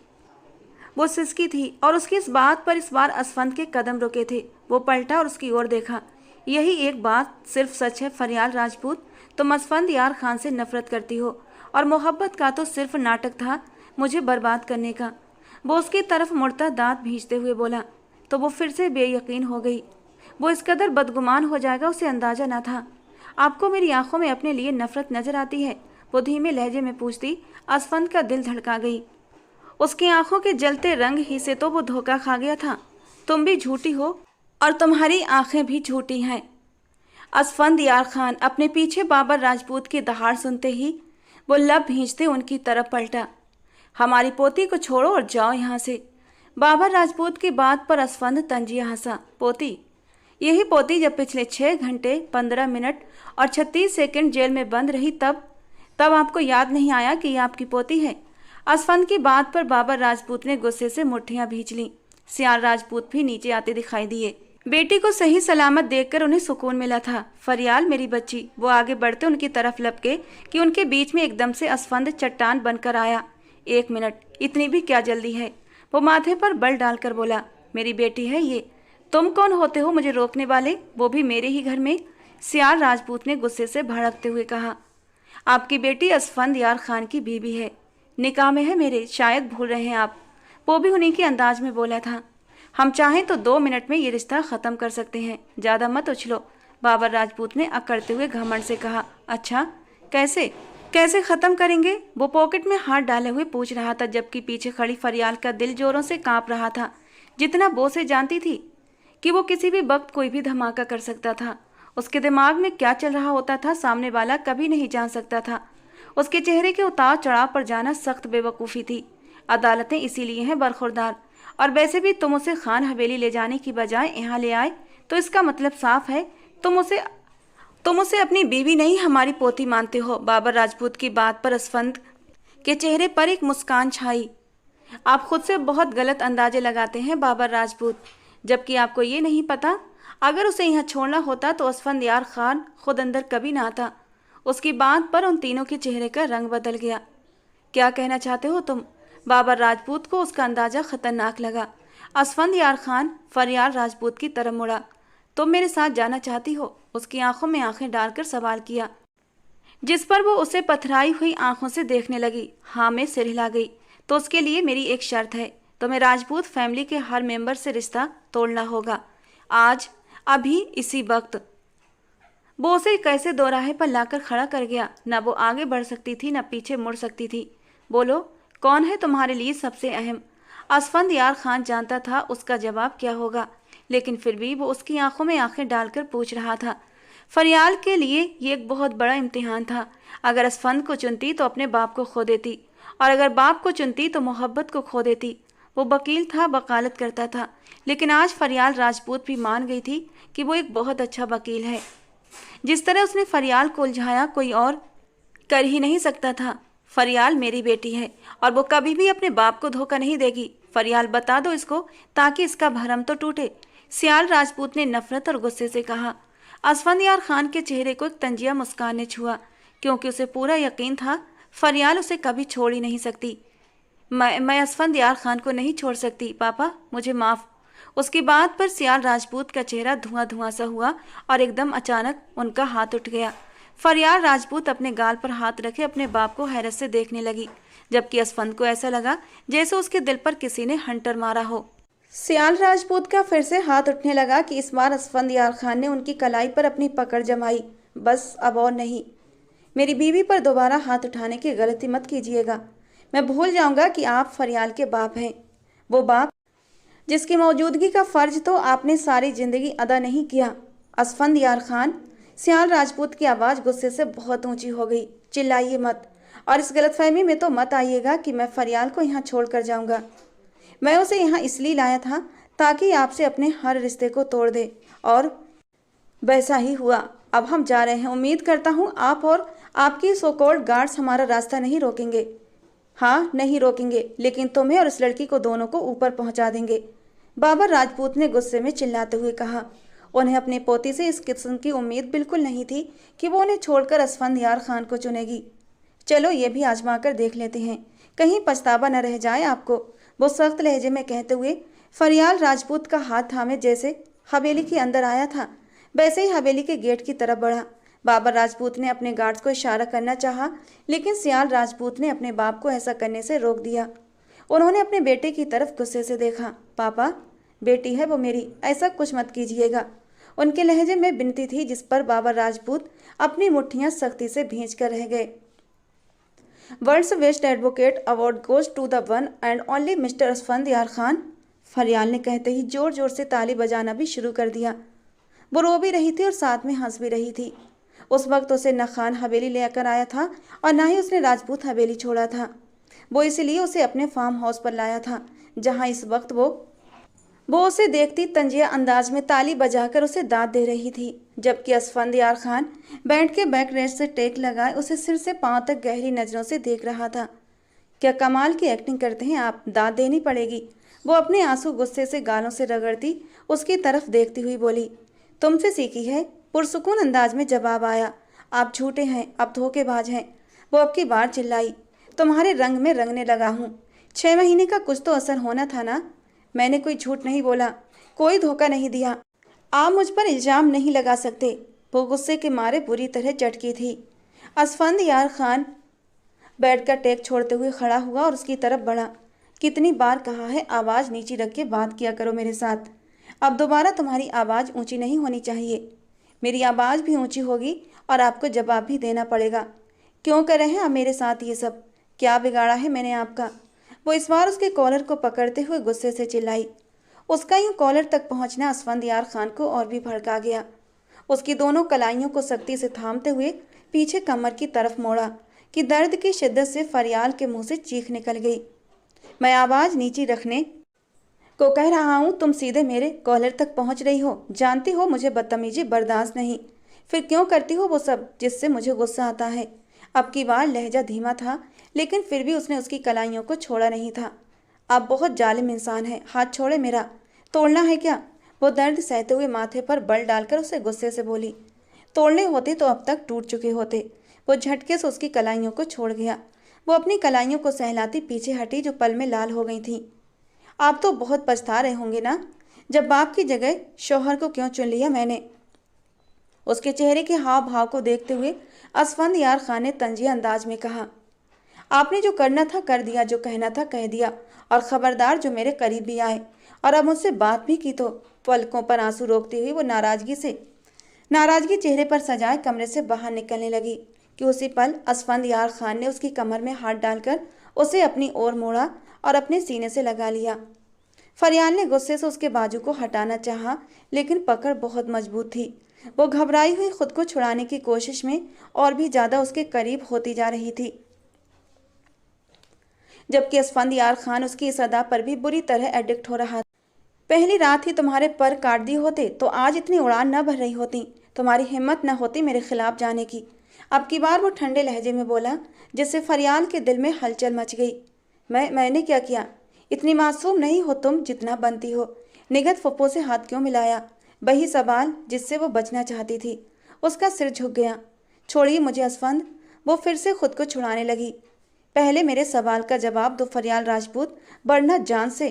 वो सिसकी थी, और उसकी इस बात पर इस बार असफंद के कदम रुके थे। वो पलटा और उसकी ओर देखा। यही एक बात सिर्फ सच है फरियाल राजपूत, तुम असफंद यार खान से नफरत करती हो, और मोहब्बत का तो सिर्फ नाटक था मुझे बर्बाद करने का। वो उसकी तरफ मुड़ता दांत भींचते हुए बोला, तो वो फिर से बेयकीन हो गई। वो इस कदर बदगुमान हो जाएगा उसे अंदाजा न था। आपको मेरी आंखों में अपने लिए नफरत नजर आती है? वो धीमे लहजे में पूछती। असफंद का दिल धड़का गई। उसकी आंखों के जलते रंग ही से तो वो धोखा खा गया था। तुम भी झूठी हो और तुम्हारी आंखें भी झूठी हैं। असफंद यार खान अपने पीछे बाबर राजपूत की दहाड़ सुनते ही वो लब भींचते उनकी तरफ पलटा। हमारी पोती को छोड़ो और जाओ यहाँ से। बाबर राजपूत की बात पर असफंद तंजिया हंसा। पोती? यही पोती जब पिछले 6 घंटे 15 मिनट और 36 सेकंड जेल में बंद रही, तब आपको याद नहीं आया कि ये आपकी पोती है? असफंद की बात पर बाबर राजपूत ने गुस्से से मुट्ठियां भींच लीं। सियार राजपूत भी नीचे आते दिखाई दिए। बेटी को सही सलामत देखकर उन्हें सुकून मिला था। फरियाल मेरी बच्ची, वो आगे बढ़ते उनकी तरफ लपके कि उनके बीच में एकदम से असफंद चट्टान बनकर आया। 1 मिनट, इतनी भी क्या जल्दी है? वो माथे पर बल डालकर बोला, मेरी बेटी है ये, तुम कौन होते हो मुझे रोकने वाले, वो भी मेरे ही घर में? सियार राजपूत ने गुस्से से भड़कते हुए कहा, आपकी बेटी असफंद यार खान की बीवी है, निकाह में है मेरे, शायद भूल रहे हैं आप। वो भी उन्हीं के अंदाज में बोला था। हम चाहें तो 2 मिनट में ये रिश्ता ख़त्म कर सकते हैं, ज़्यादा मत उछलो, बाबर राजपूत ने अकड़ते हुए घमंड से कहा। अच्छा, कैसे ख़त्म करेंगे? वो पॉकेट में हाथ डाले हुए पूछ रहा था, जबकि पीछे खड़ी फरियाल का दिल जोरों से काँप रहा था। जितना वो से जानती थी कि वो किसी भी वक्त कोई भी धमाका कर सकता था। उसके दिमाग में क्या चल रहा होता था सामने वाला कभी नहीं जान सकता था। उसके चेहरे के उतार चढ़ाव पर जाना सख्त बेवकूफ़ी थी। अदालतें इसीलिए हैं बरखुरदार, और वैसे भी तुम उसे खान हवेली ले जाने की बजाय यहाँ ले आए, तो इसका मतलब साफ है तुम उसे अपनी बीवी नहीं हमारी पोती मानते हो। बाबर राजपूत की बात पर असफंद के चेहरे पर एक मुस्कान छाई। आप खुद से बहुत गलत अंदाजे लगाते हैं बाबर राजपूत, जबकि आपको ये नहीं पता अगर उसे यहाँ छोड़ना होता तो असफंद यार खान खुद अंदर कभी ना आता। उसकी बात पर उन तीनों के चेहरे का रंग बदल गया। क्या कहना चाहते हो तुम? बाबर राजपूत को उसका अंदाजा खतरनाक लगा। असफंद यार खान फरियाल राजपूत की तरफ मुड़ा। तुम मेरे साथ जाना चाहती हो? उसकी आंखों में आंखें डालकर सवाल किया, जिस पर वो उसे पथराई हुई आंखों से देखने लगी। हाँ, मैं सिर हिला गई। तो उसके लिए मेरी एक शर्त है, तुम्हें राजपूत फैमिली के हर मेंबर से रिश्ता तोड़ना होगा, आज, अभी, इसी वक्त। वो उसे कैसे दोराहे पर लाकर खड़ा कर गया। न वो आगे बढ़ सकती थी न पीछे मुड़ सकती थी। बोलो, कौन है तुम्हारे लिए सबसे अहम? असफंद यार खान जानता था उसका जवाब क्या होगा, लेकिन फिर भी वो उसकी आंखों में आंखें डालकर पूछ रहा था। फरियाल के लिए ये एक बहुत बड़ा इम्तिहान था। अगर असफंद को चुनती तो अपने बाप को खो देती, और अगर बाप को चुनती तो मोहब्बत को खो देती। वो वकील था, वकालत करता था, लेकिन आज फरियाल राजपूत भी मान गई थी कि वो एक बहुत अच्छा वकील है। जिस तरह उसने फरियाल को उलझाया कोई और कर ही नहीं सकता था। फरियाल मेरी बेटी है और वो कभी भी अपने बाप को धोखा नहीं देगी। फरियाल, बता दो इसको ताकि इसका भरम तो टूटे। सियाल राजपूत ने नफरत और गुस्से से कहा। असफंदयार खान के चेहरे को एक तंजिया मुस्कान ने छुआ, क्योंकि उसे पूरा यकीन था फरियाल उसे कभी छोड़ ही नहीं सकती। मैं असफंदयार खान को नहीं छोड़ सकती पापा, मुझे माफ़। उसकी बात पर सियाल राजपूत का चेहरा धुआं धुआं सा हुआ और एकदम अचानक उनका हाथ उठ गया। फरियाल राजपूत अपने गाल पर हाथ रखे अपने बाप को हैरत से देखने लगी, जबकि असफंद को ऐसा लगा जैसे उसके दिल पर किसी ने हंटर मारा हो। सियाल राजपूत का फिर से हाथ उठने लगा कि इस बार असफंदयार खान ने उनकी कलाई पर अपनी पकड़ जमाई। बस अब और नहीं, मेरी बीवी पर दोबारा हाथ उठाने की गलती मत कीजिएगा। मैं भूल जाऊंगा कि आप फरियाल के बाप हैं, वो बाप जिसकी मौजूदगी का फर्ज तो आपने सारी जिंदगी अदा नहीं किया। असफंदयार खान, सियाल राजपूत की आवाज़ गुस्से से बहुत ऊंची हो गई। चिल्लाइए मत, और इस गलतफहमी में तो मत आइएगा कि मैं फरियाल को यहाँ छोड़ कर जाऊँगा। मैं उसे यहाँ इसलिए लाया था ताकि आपसे अपने हर रिश्ते को तोड़ दे, और वैसा ही हुआ। अब हम जा रहे हैं। उम्मीद करता हूँ आप और आपकी सो कॉल्ड गार्ड्स हमारा रास्ता नहीं रोकेंगे। हाँ, नहीं रोकेंगे, लेकिन तुम्हें और इस लड़की को दोनों को ऊपर पहुँचा देंगे, बाबर राजपूत ने गुस्से में चिल्लाते हुए कहा। उन्हें अपनी पोती से इस किस्म की उम्मीद बिल्कुल नहीं थी कि वो उन्हें छोड़कर असफंदयार खान को चुनेगी। चलो ये भी आजमा कर देख लेते हैं, कहीं पछतावा न रह जाए आपको, वो सख्त लहजे में कहते हुए फरियाल राजपूत का हाथ थामे जैसे हवेली के अंदर आया था, वैसे ही हवेली के गेट की तरफ बढ़ा। बाबर राजपूत ने अपने गार्ड्स को इशारा करना चाहा, लेकिन सियाल राजपूत ने अपने बाप को ऐसा करने से रोक दिया। उन्होंने अपने बेटे की तरफ गुस्से से देखा। पापा, बेटी है वो मेरी, ऐसा कुछ मत कीजिएगा। उनके लहजे में विनती थी, जिस पर बाबर राजपूत अपनी मुट्ठियां सख्ती से भींच कर रह गए। World's best advocate award goes to the one and only mister Asfandyar Khan, Faryal ने कहते ही जोर जोर से ताली बजाना भी शुरू कर दिया। वो रो भी रही थी और साथ में हंस भी रही थी। उस वक्त उसे न खान हवेली लेकर आया था और न ही उसने राजपूत हवेली छोड़ा था। वो इसलिए उसे अपने फार्म हाउस पर लाया था, जहां इस वक्त वो उसे देखती तंजिया अंदाज में ताली बजाकर उसे दाद दे रही थी, जबकि असफंदयार खान बैठ के बैक रेस्ट से टेक लगाए उसे सिर से पांव तक गहरी नजरों से देख रहा था। क्या कमाल की एक्टिंग करते हैं आप, दाद देनी पड़ेगी। वो अपने आंसू गुस्से से गालों से रगड़ती उसकी तरफ देखती हुई बोली। तुमसे सीखी है, पुरसुकून अंदाज में जवाब आया। आप झूठे हैं, आप धोखेबाज हैं, वो अब की बार चिल्लाई। तुम्हारे रंग में रंगने लगा हूँ। 6 महीने का कुछ तो असर होना था ना। मैंने कोई झूठ नहीं बोला, कोई धोखा नहीं दिया। आप मुझ पर इल्जाम नहीं लगा सकते। वो गुस्से के मारे बुरी तरह चटकी थी। असफंदयार खान बैठकर टेक छोड़ते हुए खड़ा हुआ और उसकी तरफ बढ़ा। कितनी बार कहा है आवाज़ नीची रख के बात किया करो मेरे साथ। अब दोबारा तुम्हारी आवाज़ ऊंची नहीं होनी चाहिए। मेरी आवाज़ भी ऊंची होगी और आपको जवाब भी देना पड़ेगा। क्यों कर रहे हैं आप मेरे साथ ये सब? क्या बिगाड़ा है मैंने आपका? वो इस बार उसके कॉलर को पकड़ते हुए गुस्से से चिल्लाई। उसका यूं कॉलर तक पहुंचना असफंदयार खान को और भी भड़का गया। उसकी दोनों कलाइयों को सख्ती से थामते हुए पीछे कमर की तरफ मोड़ा कि दर्द की शिद्दत से फरियाल के मुंह से चीख निकल गई। मैं आवाज़ नीची रखने को कह रहा हूँ, तुम सीधे मेरे कॉलर तक पहुँच रही हो। जानती हो मुझे बदतमीजी बर्दाश्त नहीं, फिर क्यों करती हो वो सब जिससे मुझे गुस्सा आता है। अब की बार लहजा धीमा था, लेकिन फिर भी उसने उसकी कलाइयों को छोड़ा नहीं था। आप बहुत जालिम इंसान है, हाथ छोड़े मेरा। तोड़ना है क्या? वो दर्द सहते हुए माथे पर बल डालकर उसे गुस्से से बोली। तोड़ने होते तो अब तक टूट चुके होते। वो झटके से उसकी कलाइयों को छोड़ गया। वो अपनी कलाइयों को सहलाती पीछे हटी जो पल में लाल हो गई थी। आप तो बहुत पछता रहे होंगे ना, जब बाप की जगह शौहर को क्यों चुन लिया मैंने। उसके चेहरे के हाव भाव को देखते हुए असफंदयार खान ने तंजिया अंदाज में कहा। आपने जो करना था कर दिया, जो कहना था कह दिया, और खबरदार जो मेरे करीब भी आए और अब मुझसे बात भी की तो। पलकों पर आंसू रोकती हुई वो नाराजगी चेहरे पर सजाए कमरे से बाहर निकलने लगी कि उसी पल असफंदयार खान ने उसकी कमर में हाथ डालकर उसे अपनी ओर मोड़ा और अपने सीने से लगा लिया। फरियाल ने गुस्से से उसके बाजू को हटाना चाहा, लेकिन पकड़ बहुत मजबूत थी। वो घबराई हुई खुद को छुड़ाने की कोशिश में और भी ज्यादा उसके करीब होती जा रही थी, जबकि असफंदयार खान उसकी इस अदा पर भी बुरी तरह एडिक्ट हो रहा था। पहली रात ही तुम्हारे पर काट दिए होते तो आज इतनी उड़ान न भर रही होती, तुम्हारी हिम्मत न होती मेरे खिलाफ जाने की। अब की बार वो ठंडे लहजे में बोला, जिससे फरियाल के दिल में हलचल मच गई। मैंने क्या किया? इतनी मासूम नहीं हो तुम जितना बनती हो। निगत फुप्पो से हाथ क्यों मिलाया? वही सवाल जिससे वो बचना चाहती थी। उसका सिर झुक गया। छोड़िए मुझे असफंद, वो फिर से खुद को छुड़ाने लगी। पहले मेरे सवाल का जवाब दो फरियाल राजपूत, वरना जान से।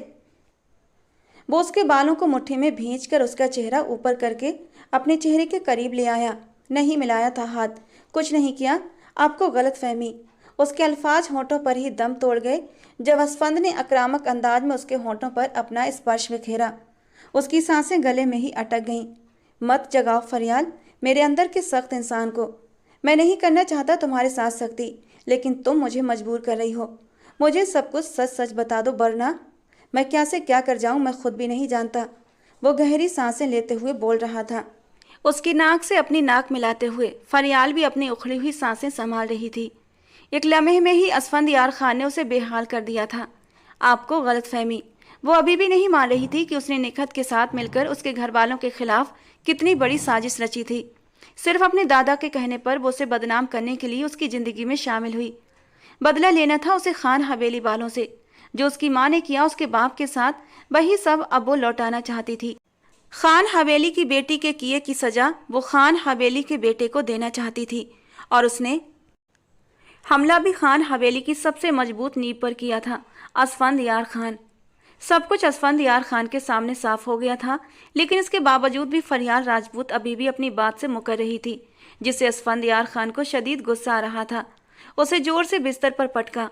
वो उसके बालों को मुट्ठी में भींचकर उसका चेहरा ऊपर करके अपने चेहरे के करीब ले आया। नहीं मिलाया था हाथ, कुछ नहीं किया। आपको गलत फहमी। उसके अल्फाज होंठों पर ही दम तोड़ गए जब असफंद ने आक्रामक अंदाज में उसके होंठों पर अपना स्पर्श बिखेरा। उसकी सांसें गले में ही अटक गईं। मत जगाओ फरियाल मेरे अंदर के सख्त इंसान को। मैं नहीं करना चाहता तुम्हारे साथ सख्ती, लेकिन तुम मुझे मजबूर कर रही हो। मुझे सब कुछ सच सच बता दो, वरना मैं क्या से क्या कर जाऊं मैं खुद भी नहीं जानता। वो गहरी सांसें लेते हुए बोल रहा था। उसकी नाक से अपनी नाक मिलाते हुए फरियाल भी अपनी उखड़ी हुई सांसें संभाल रही थी। एक लम्हे में ही असफंद यार खान ने उसे बेहाल कर दिया था। आपको गलतफहमी। वो अभी भी नहीं मान रही थी कि उसने निखत के साथ मिलकर उसके घर वालों के खिलाफ कितनी बड़ी साजिश रची थी। सिर्फ अपने दादा के कहने पर वो उसे बदनाम करने के लिए उसकी जिंदगी में शामिल हुई। बदला लेना था उसे खान हवेली वालों से। जो उसकी माँ ने किया उसके बाप के साथ, वही सब अब वो लौटाना चाहती थी। खान हवेली की बेटी के किए की सजा वो खान हवेली के बेटे को देना चाहती थी, और उसने हमला भी खान हवेली की सबसे मजबूत नींव पर किया था, असफंद यार खान। सब कुछ असफंद यार खान के सामने साफ हो गया था, लेकिन इसके बावजूद भी फरियाल राजपूत अभी भी अपनी बात से मुकर रही थी, जिससे असफंद यार खान को शदीद गुस्सा आ रहा था। उसे जोर से बिस्तर पर पटका।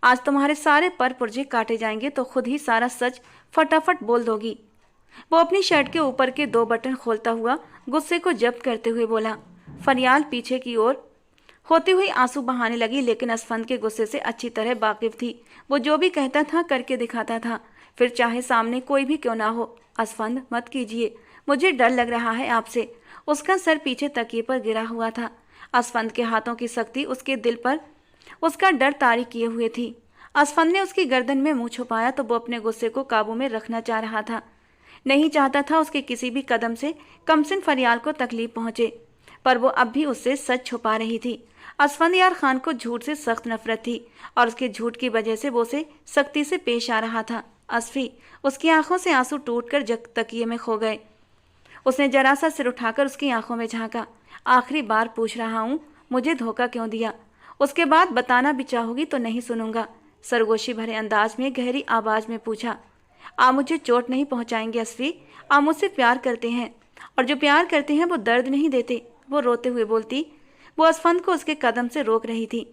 आज तुम्हारे सारे पर पुर्जे काटे जाएंगे तो खुद ही सारा सच फटाफट बोल दोगी। वो अपनी शर्ट के ऊपर के 2 बटन खोलता हुआ गुस्से को जब्त करते हुए बोला। फरियाल पीछे की ओर होती हुई आंसू बहाने लगी, लेकिन असफंद के गुस्से से अच्छी तरह वाकिफ थी। वो जो भी कहता था करके दिखाता था, फिर चाहे सामने कोई भी क्यों ना हो। असफंद मत कीजिए, मुझे डर लग रहा है आपसे। उसका सर पीछे तकिए पर गिरा हुआ था। असफंद के हाथों की सख्ती उसके दिल पर उसका डर तारी किए हुए थी। असफंद ने उसकी गर्दन में मुंह छुपाया तो वो अपने गुस्से को काबू में रखना चाह रहा था। नहीं चाहता था उसके किसी भी कदम से कमसिन फरियाल को तकलीफ पहुंचे, पर वो अब भी उससे सच छुपा रही थी। असफंद यार खान को झूठ से सख्त नफरत थी, और उसके झूठ की वजह से वो उसे सख्ती से पेश आ रहा था। असफी, उसकी आंखों से आंसू टूटकर तकिए में खो गए। उसने जरा सा सिर उठाकर उसकी आंखों में झांका। आखिरी बार पूछ रहा हूं, मुझे धोखा क्यों दिया? उसके बाद बताना भी चाहोगी तो नहीं सुनूंगा। सरगोशी भरे अंदाज में गहरी आवाज में पूछा। आप मुझे चोट नहीं पहुंचाएंगे असफी, आप मुझसे प्यार करते हैं, और जो प्यार करते हैं वो दर्द नहीं देते। वो रोते हुए बोलती। वो असफंद को उसके कदम से रोक रही थी।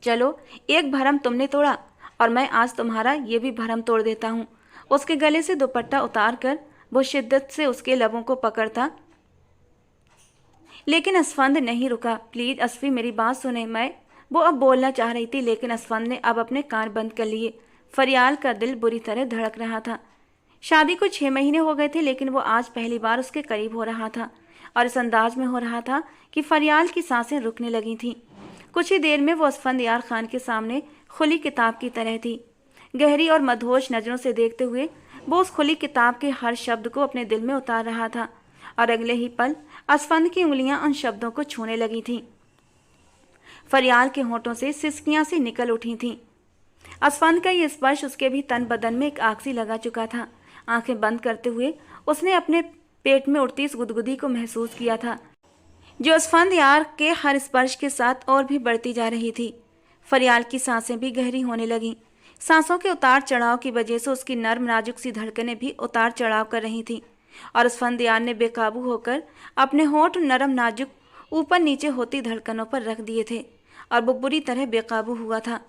चलो, एक भरम तुमने तोड़ा और मैं आज तुम्हारा ये भी भरम तोड़ देता हूँ। उसके गले से दुपट्टा उतार कर वो शिद्दत से उसके लबों को पकड़ता, लेकिन असफंद नहीं रुका। प्लीज असफी मेरी बात सुने। वो अब बोलना चाह रही थी, लेकिन असफंद ने अब अपने कान बंद कर लिए। फरियाल का दिल बुरी तरह धड़क रहा था। शादी को 6 महीने हो गए थे, लेकिन वो आज पहली बार उसके करीब हो रहा था, और इस अंदाज में हो रहा था कि फरियाल की सांसें रुकने लगी थीं। कुछ ही देर में वो असफंद यार खान के सामने खुली किताब की तरह थी। गहरी और मदहोश नजरों से देखते हुए वो उस खुली किताब के हर शब्द को अपने दिल में उतार रहा था, और अगले ही पल असफंद की उंगलियां उन शब्दों को छूने लगी थीं। फरियाल के होंठों से सिसकियां सी निकल उठी थीं। असफंद का ये स्पर्श उसके भी तन बदन में एक आग सी लगा चुका था। आंखें बंद करते हुए उसने अपने पेट में उठती इस गुदगुदी को महसूस किया था, जो असफंद यार के हर स्पर्श के साथ और भी बढ़ती जा रही थी। फरियाल की सांसें भी गहरी होने लगीं। सांसों के उतार चढ़ाव की वजह से उसकी नर्म नाजुक सी धड़कनें भी उतार चढ़ाव कर रही थीं, और असफंद यार ने बेकाबू होकर अपने होंठ नरम नाजुक ऊपर नीचे होती धड़कनों पर रख दिए थे, और वो बुरी तरह बेकाबू हुआ था।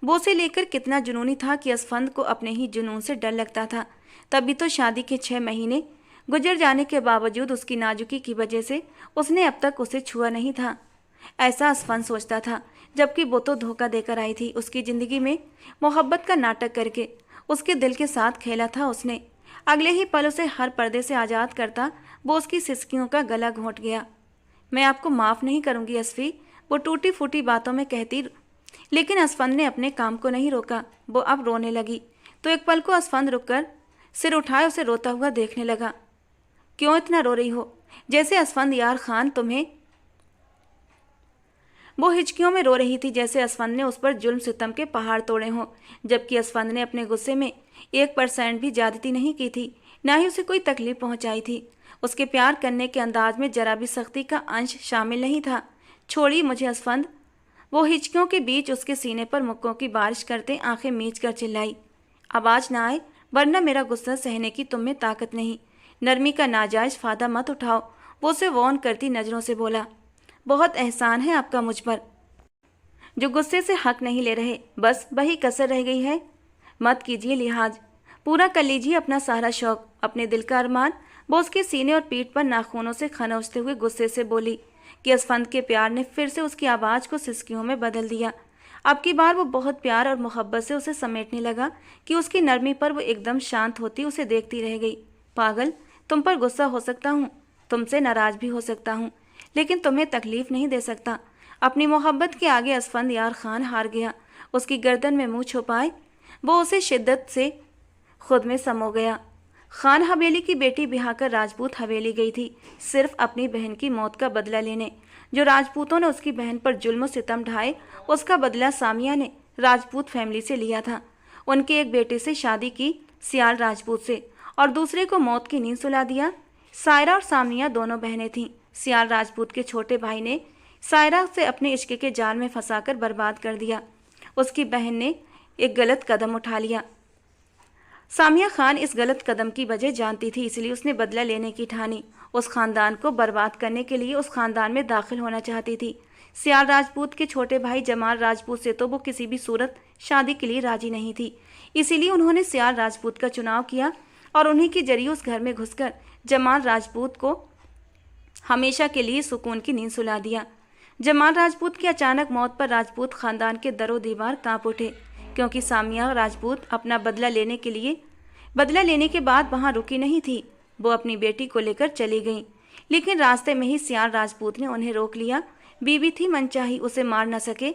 वो उसे लेकर कितना जुनूनी था कि असफंद को अपने ही जुनून से डर लगता था। तभी तो शादी के 6 महीने गुजर जाने के बावजूद उसकी नाजुकी की वजह से उसने अब तक उसे छुआ नहीं था। ऐसा असफंद सोचता था, जबकि वो तो धोखा देकर आई थी। उसकी जिंदगी में मोहब्बत का नाटक करके उसके दिल के साथ खेला था उसने। अगले ही पल उसे हर पर्दे से आज़ाद करता वो उसकी सिसकियों का गला घोंट गया। मैं आपको माफ़ नहीं करूंगी असफी, वो टूटी फूटी बातों में कहती, लेकिन असफंद ने अपने काम को नहीं रोका। वो अब रोने लगी तो एक पल को असफंद रुककर सिर उठाए उसे रोता हुआ देखने लगा। क्यों इतना रो रही हो? जैसे असफंद यार खान तुम्हें। वो हिचकियों में रो रही थी, जैसे असफंद ने उस पर जुल्म सितम के पहाड़ तोड़े हों, जबकि असफंद ने अपने गुस्से में 1% भी ज्यादती नहीं की थी, ना ही उसे कोई तकलीफ पहुंचाई थी। उसके प्यार करने के अंदाज में जरा भी सख्ती का अंश शामिल नहीं था। छोड़िए मुझे असफंद। वो हिचकियों के बीच उसके सीने पर मुक्कों की बारिश करते आंखें मीच कर चिल्लाई। आवाज ना आए वरना मेरा गुस्सा सहने की तुम में ताकत नहीं। नरमी का नाजायज फायदा मत उठाओ। वो उसे वॉर्न करती नजरों से बोला। बहुत एहसान है आपका मुझ पर, जो गुस्से से हक नहीं ले रहे। बस वही कसर रह गई है। मत कीजिए लिहाज, पूरा कर लीजिए अपना सारा शौक, अपने दिल का अरमान। वो उसके सीने और पीठ पर नाखूनों से खनौजते हुए गुस्से से बोली कि असफंद के प्यार ने फिर से उसकी आवाज़ को सिसकियों में बदल दिया। अब की बार वो बहुत प्यार और मोहब्बत से उसे समेटने लगा कि उसकी नरमी पर वो एकदम शांत होती उसे देखती रह गई। पागल, तुम पर गुस्सा हो सकता हूँ, तुमसे नाराज भी हो सकता हूँ, लेकिन तुम्हें तकलीफ नहीं दे सकता। अपनी मोहब्बत के आगे असफंद यार खान हार गया। उसकी गर्दन में मुंह छुपाए वो उसे शिद्दत से खुद में समो गया। खान हवेली की बेटी बिहाकर राजपूत हवेली गई थी, सिर्फ अपनी बहन की मौत का बदला लेने। जो राजपूतों ने उसकी बहन पर जुल्म सितम ढाए, उसका बदला सामिया ने राजपूत फैमिली से लिया था। उनके एक बेटे से शादी की सियाल राजपूत से, और दूसरे को मौत की नींद सुला दिया। सायरा और सामिया दोनों बहनें थीं। सियाल राजपूत के छोटे भाई ने सायरा से अपने इश्क के जाल में फंसाकर बर्बाद कर दिया। उसकी बहन ने एक गलत कदम उठा लिया। सामिया खान इस गलत कदम की वजह जानती थी, इसलिए उसने बदला लेने की ठानी। उस खानदान को बर्बाद करने के लिए उस खानदान में दाखिल होना चाहती थी। सियाल राजपूत के छोटे भाई जमाल राजपूत से तो वो किसी भी सूरत शादी के लिए राजी नहीं थी, इसीलिए उन्होंने सियाल राजपूत का चुनाव किया और उन्हीं के जरिए उस घर में घुसकर जमाल राजपूत को हमेशा के लिए सुकून की नींद सुला दिया। जमाल राजपूत की अचानक मौत पर राजपूत खानदान के दरो दीवार कांप उठे, क्योंकि सामिया राजपूत अपना बदला लेने के बाद वहां रुकी नहीं थी। वो अपनी बेटी को लेकर चली गई, लेकिन रास्ते में ही सियाल राजपूत ने उन्हें रोक लिया। बीवी थी मनचाही, उसे मार न सके,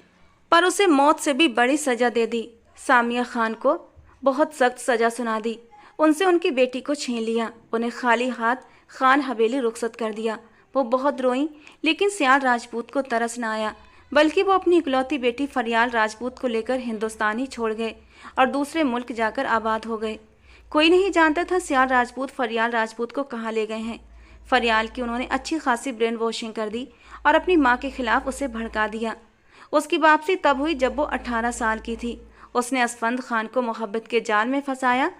पर उसे मौत से भी बड़ी सजा दे दी। सामिया खान को बहुत सख्त सजा सुना दी, उनसे उनकी बेटी को छीन लिया, उन्हें खाली हाथ खान हवेली रुखसत कर दिया। वो बहुत रोईं, लेकिन सियाल राजपूत को तरस न आया, बल्कि वो अपनी इकलौती बेटी फरियाल राजपूत को लेकर हिंदुस्तान ही छोड़ गए और दूसरे मुल्क जाकर आबाद हो गए। कोई नहीं जानता था सियाल राजपूत फरियाल राजपूत को कहाँ ले गए हैं। फरियाल की उन्होंने अच्छी खासी ब्रेन वॉशिंग कर दी और अपनी माँ के खिलाफ उसे भड़का दिया। उसकी वापसी तब हुई जब वो 18 साल की थी। उसने असफंद खान को मोहब्बत के जाल में फंसाया,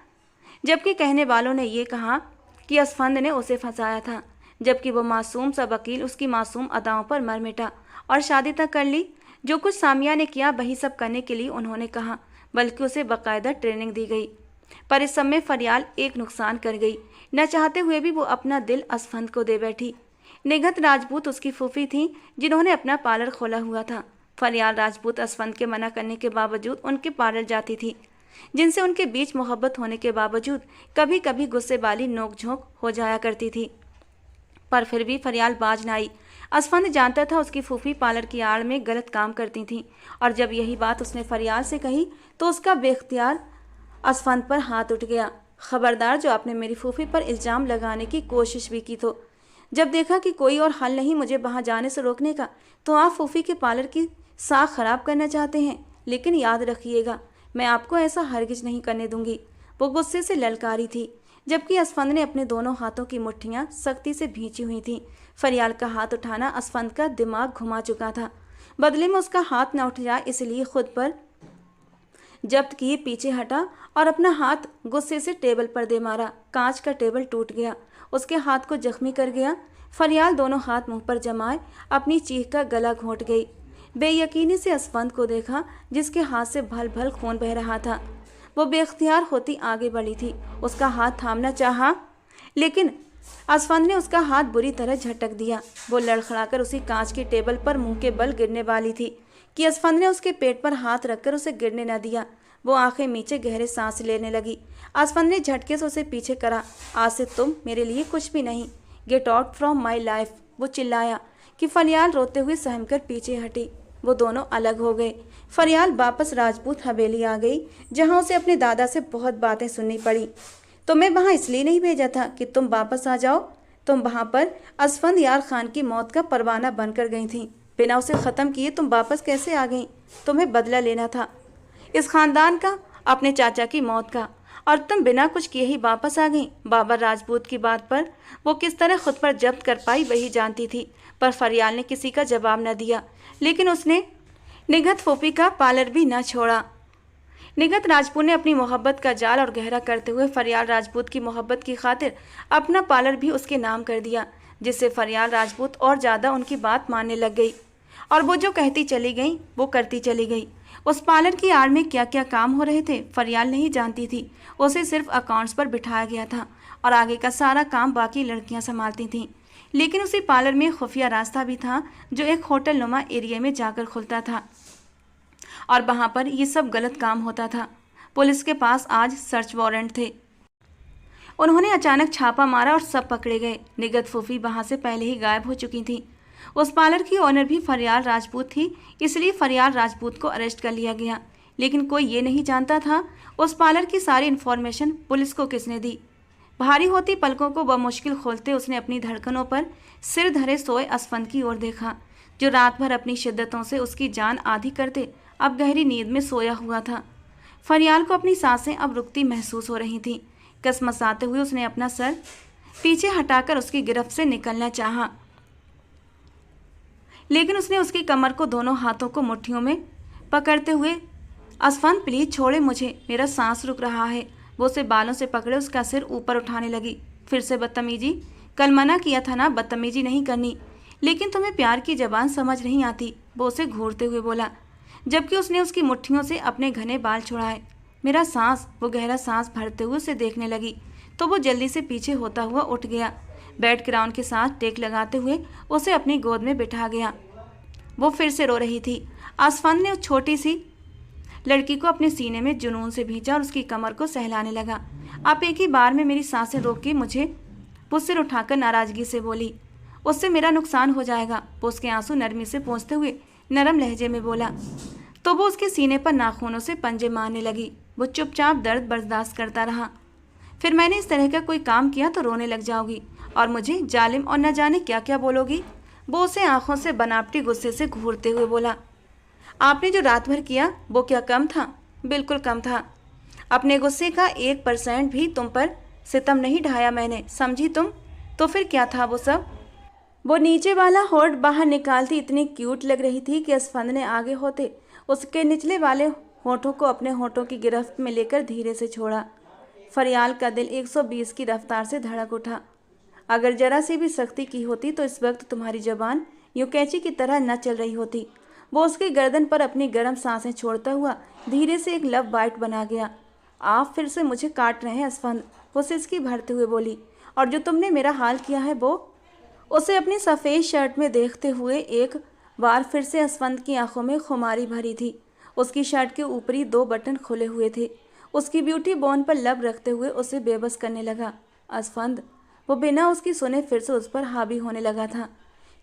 जबकि कहने वालों ने ये कहा कि असफंद ने उसे फंसाया था, जबकि वो मासूम सा वकील उसकी मासूम अदाओं पर मर मिटा और शादी तक कर ली। जो कुछ सामिया ने किया वही सब करने के लिए उन्होंने कहा, बल्कि उसे बाकायदा ट्रेनिंग दी गई। पर इस सब में फरियाल एक नुकसान कर गई। न चाहते हुए भी वो अपना दिल असफंद को दे बैठी। निगत राजपूत उसकी फूफी थी, जिन्होंने अपना पार्लर खोला हुआ था। फरियाल राजपूत असफंद के मना करने के बावजूद उनके पार्लर जाती थी, जिनसे उनके बीच मोहब्बत होने के बावजूद कभी कभी गुस्से वाली नोक-झोंक हो जाया करती थी। पर फिर भी फरियाल बाज न आई। असफंद जानता था उसकी फूफी पार्लर की आड़ में गलत काम करती थी, और जब यही बात उसने फरियाल से कही तो उसका बेख्तियार असफंद पर हाथ उठ गया। खबरदार, जो आपने मेरी फूफी पर इल्ज़ाम लगाने की कोशिश भी की तो जब देखा कि कोई और हल नहीं मुझे वहाँ जाने से रोकने का, तो आप फूफी के पार्लर की साख खराब करना चाहते हैं। लेकिन याद रखिएगा, मैं आपको ऐसा हरगिज नहीं करने दूंगी। वो गुस्से से ललकारी थी, जबकि असफंद ने अपने दोनों हाथों की मुट्ठियां सख्ती से भींची हुई थीं। फरियाल का हाथ उठाना असफंद का दिमाग घुमा चुका था। बदले में उसका हाथ न उठ जाए इसलिए खुद पर जब्त किए पीछे हटा और अपना हाथ गुस्से से टेबल पर दे मारा। कांच का टेबल टूट गया, उसके हाथ को जख्मी कर गया। फरियाल दोनों हाथ मुंह पर जमाए अपनी चीख का गला घोंट गई। बेयकीनी से असफंद को देखा, जिसके हाथ से भल भल खून बह रहा था। वो बेख्तियार होती आगे बढ़ी थी, उसका हाथ थामना चाहा, लेकिन असफंद ने उसका हाथ बुरी तरह झटक दिया। वो लड़खड़ाकर उसी कांच की टेबल पर मुंह के बल गिरने वाली थी कि असफंद ने उसके पेट पर हाथ रखकर उसे गिरने न दिया। वो आंखें नीचे गहरे सांस लेने लगी। असफंद ने झटके से उसे पीछे करा। आज से तुम मेरे लिए कुछ भी नहीं, get out from my life, वो चिल्लाया कि फरियाल रोते हुए सहमकर पीछे हटी। वो दोनों अलग हो गए। फरियाल वापस राजपूत हवेली आ गई, जहां उसे अपने दादा से बहुत बातें सुननी पड़ी। तुम्हें वहां इसलिए नहीं भेजा था कि तुम वापस आ जाओ। तुम वहां पर असफंद यार खान की मौत का परवाना बनकर गई थी। बिना उसे ख़त्म किए तुम वापस कैसे आ गई? तुम्हें बदला लेना था इस खानदान का, अपने चाचा की मौत का। और तुम बिना कुछ किए ही वापस आ गई। बाबर राजपूत की बात पर वो किस तरह खुद पर जब्त कर पाई वही जानती थी, पर फरियाल ने किसी का जवाब न दिया। लेकिन उसने निगहत फूफी का पार्लर भी न छोड़ा। निगहत राजपूत ने अपनी मोहब्बत का जाल और गहरा करते हुए फरियाल राजपूत की मोहब्बत की खातिर अपना पार्लर भी उसके नाम कर दिया, जिससे फरियाल राजपूत और ज़्यादा उनकी बात मानने लग गई और वो जो कहती चली गई वो करती चली गई। उस पार्लर की आड़ में क्या क्या काम हो रहे थे फरियाल नहीं जानती थी। उसे सिर्फ अकाउंट्स पर बिठाया गया था और आगे का सारा काम बाकी लड़कियां संभालती थीं। लेकिन उसी पार्लर में खुफिया रास्ता भी था जो एक होटल नुमा एरिया में जाकर खुलता था और वहां पर ये सब गलत काम होता था। पुलिस के पास आज सर्च वारंट थे। उन्होंने अचानक छापा मारा और सब पकड़े गए। निगहत फूफी वहां से पहले ही गायब हो चुकी थी। उस पार्लर की ओनर भी फरियाल राजपूत थी, इसलिए फरियाल राजपूत को अरेस्ट कर लिया गया। लेकिन कोई ये नहीं जानता था उस पार्लर की सारी इन्फॉर्मेशन पुलिस को किसने दी। भारी होती पलकों को बमुश्किल खोलते उसने अपनी धड़कनों पर सिर धरे सोए असफंद की ओर देखा, जो रात भर अपनी शिद्दतों से उसकी जान आधी करते अब गहरी नींद में सोया हुआ था। फरियाल को अपनी सांसें अब रुकती महसूस हो रही थीं। कसमसाते हुए उसने अपना सर पीछे हटाकर उसकी गिरफ्त से निकलना चाहा, लेकिन उसने उसकी कमर को दोनों हाथों को मुट्ठियों में पकड़ते हुए, असफंद प्लीज छोड़े मुझे, मेरा सांस रुक रहा है। वो उसे बालों से पकड़े उसका सिर ऊपर उठाने लगी। फिर से बदतमीजी? कल मना किया था ना बदतमीजी नहीं करनी, लेकिन तुम्हें प्यार की जबान समझ नहीं आती, वो उसे घूरते हुए बोला, जबकि उसने उसकी मुट्ठियों से अपने घने बाल छुड़ाए। मेरा सांस? वो गहरा सांस भरते हुए उसे देखने लगी तो वो जल्दी से पीछे होता हुआ उठ गया। बेड क्राउन के साथ टेक लगाते हुए उसे अपनी गोद में बिठा गया। वो फिर से रो रही थी। असफंद ने उस छोटी सी लड़की को अपने सीने में जुनून से भींचा और उसकी कमर को सहलाने लगा। आप एक ही बार में मेरी सांसें रोकी मुझे, वो सिर उठाकर नाराजगी से बोली, उससे मेरा नुकसान हो जाएगा। वो उसके आंसू नरमी से पोंछते हुए नरम लहजे में बोला, तो वो उसके सीने पर नाखूनों से पंजे मारने लगी। वो चुपचाप दर्द बर्दाश्त करता रहा। फिर मैंने इस तरह का कोई काम किया तो रोने लग जाओगी और मुझे जालिम और न जाने क्या क्या बोलोगी। वो उसे आंखों से बनावटी गुस्से से घूरते हुए बोला, आपने जो रात भर किया वो क्या कम था? बिल्कुल कम था। अपने गुस्से का 1% भी तुम पर सितम नहीं ढाया मैंने, समझी तुम? तो फिर क्या था वो सब? वो नीचे वाला होठ बाहर निकालती इतनी क्यूट लग रही थी कि असफंद ने आगे होते उसके निचले वाले होठों को अपने होठों की गिरफ्त में लेकर धीरे से छोड़ा। फरियाल का दिल 120 की रफ्तार से धड़क उठा। अगर जरा सी भी सख्ती की होती तो इस वक्त तुम्हारी जबान यूं कैंची की तरह न चल रही होती। वो उसके गर्दन पर अपनी गर्म सांसें छोड़ता हुआ धीरे से एक लव बाइट बना गया। आप फिर से मुझे काट रहे हैं असफंद, वो सिसकी भरते हुए बोली, और जो तुमने मेरा हाल किया है वो? उसे अपनी सफ़ेद शर्ट में देखते हुए एक बार फिर से असफंद की आंखों में खुमारी भरी थी। उसकी शर्ट के ऊपरी 2 बटन खुले हुए थे। उसकी ब्यूटी बोन पर लब रखते हुए उसे बेबस करने लगा। असफंद, वो बिना उसकी सुने फिर से उस पर हावी होने लगा था।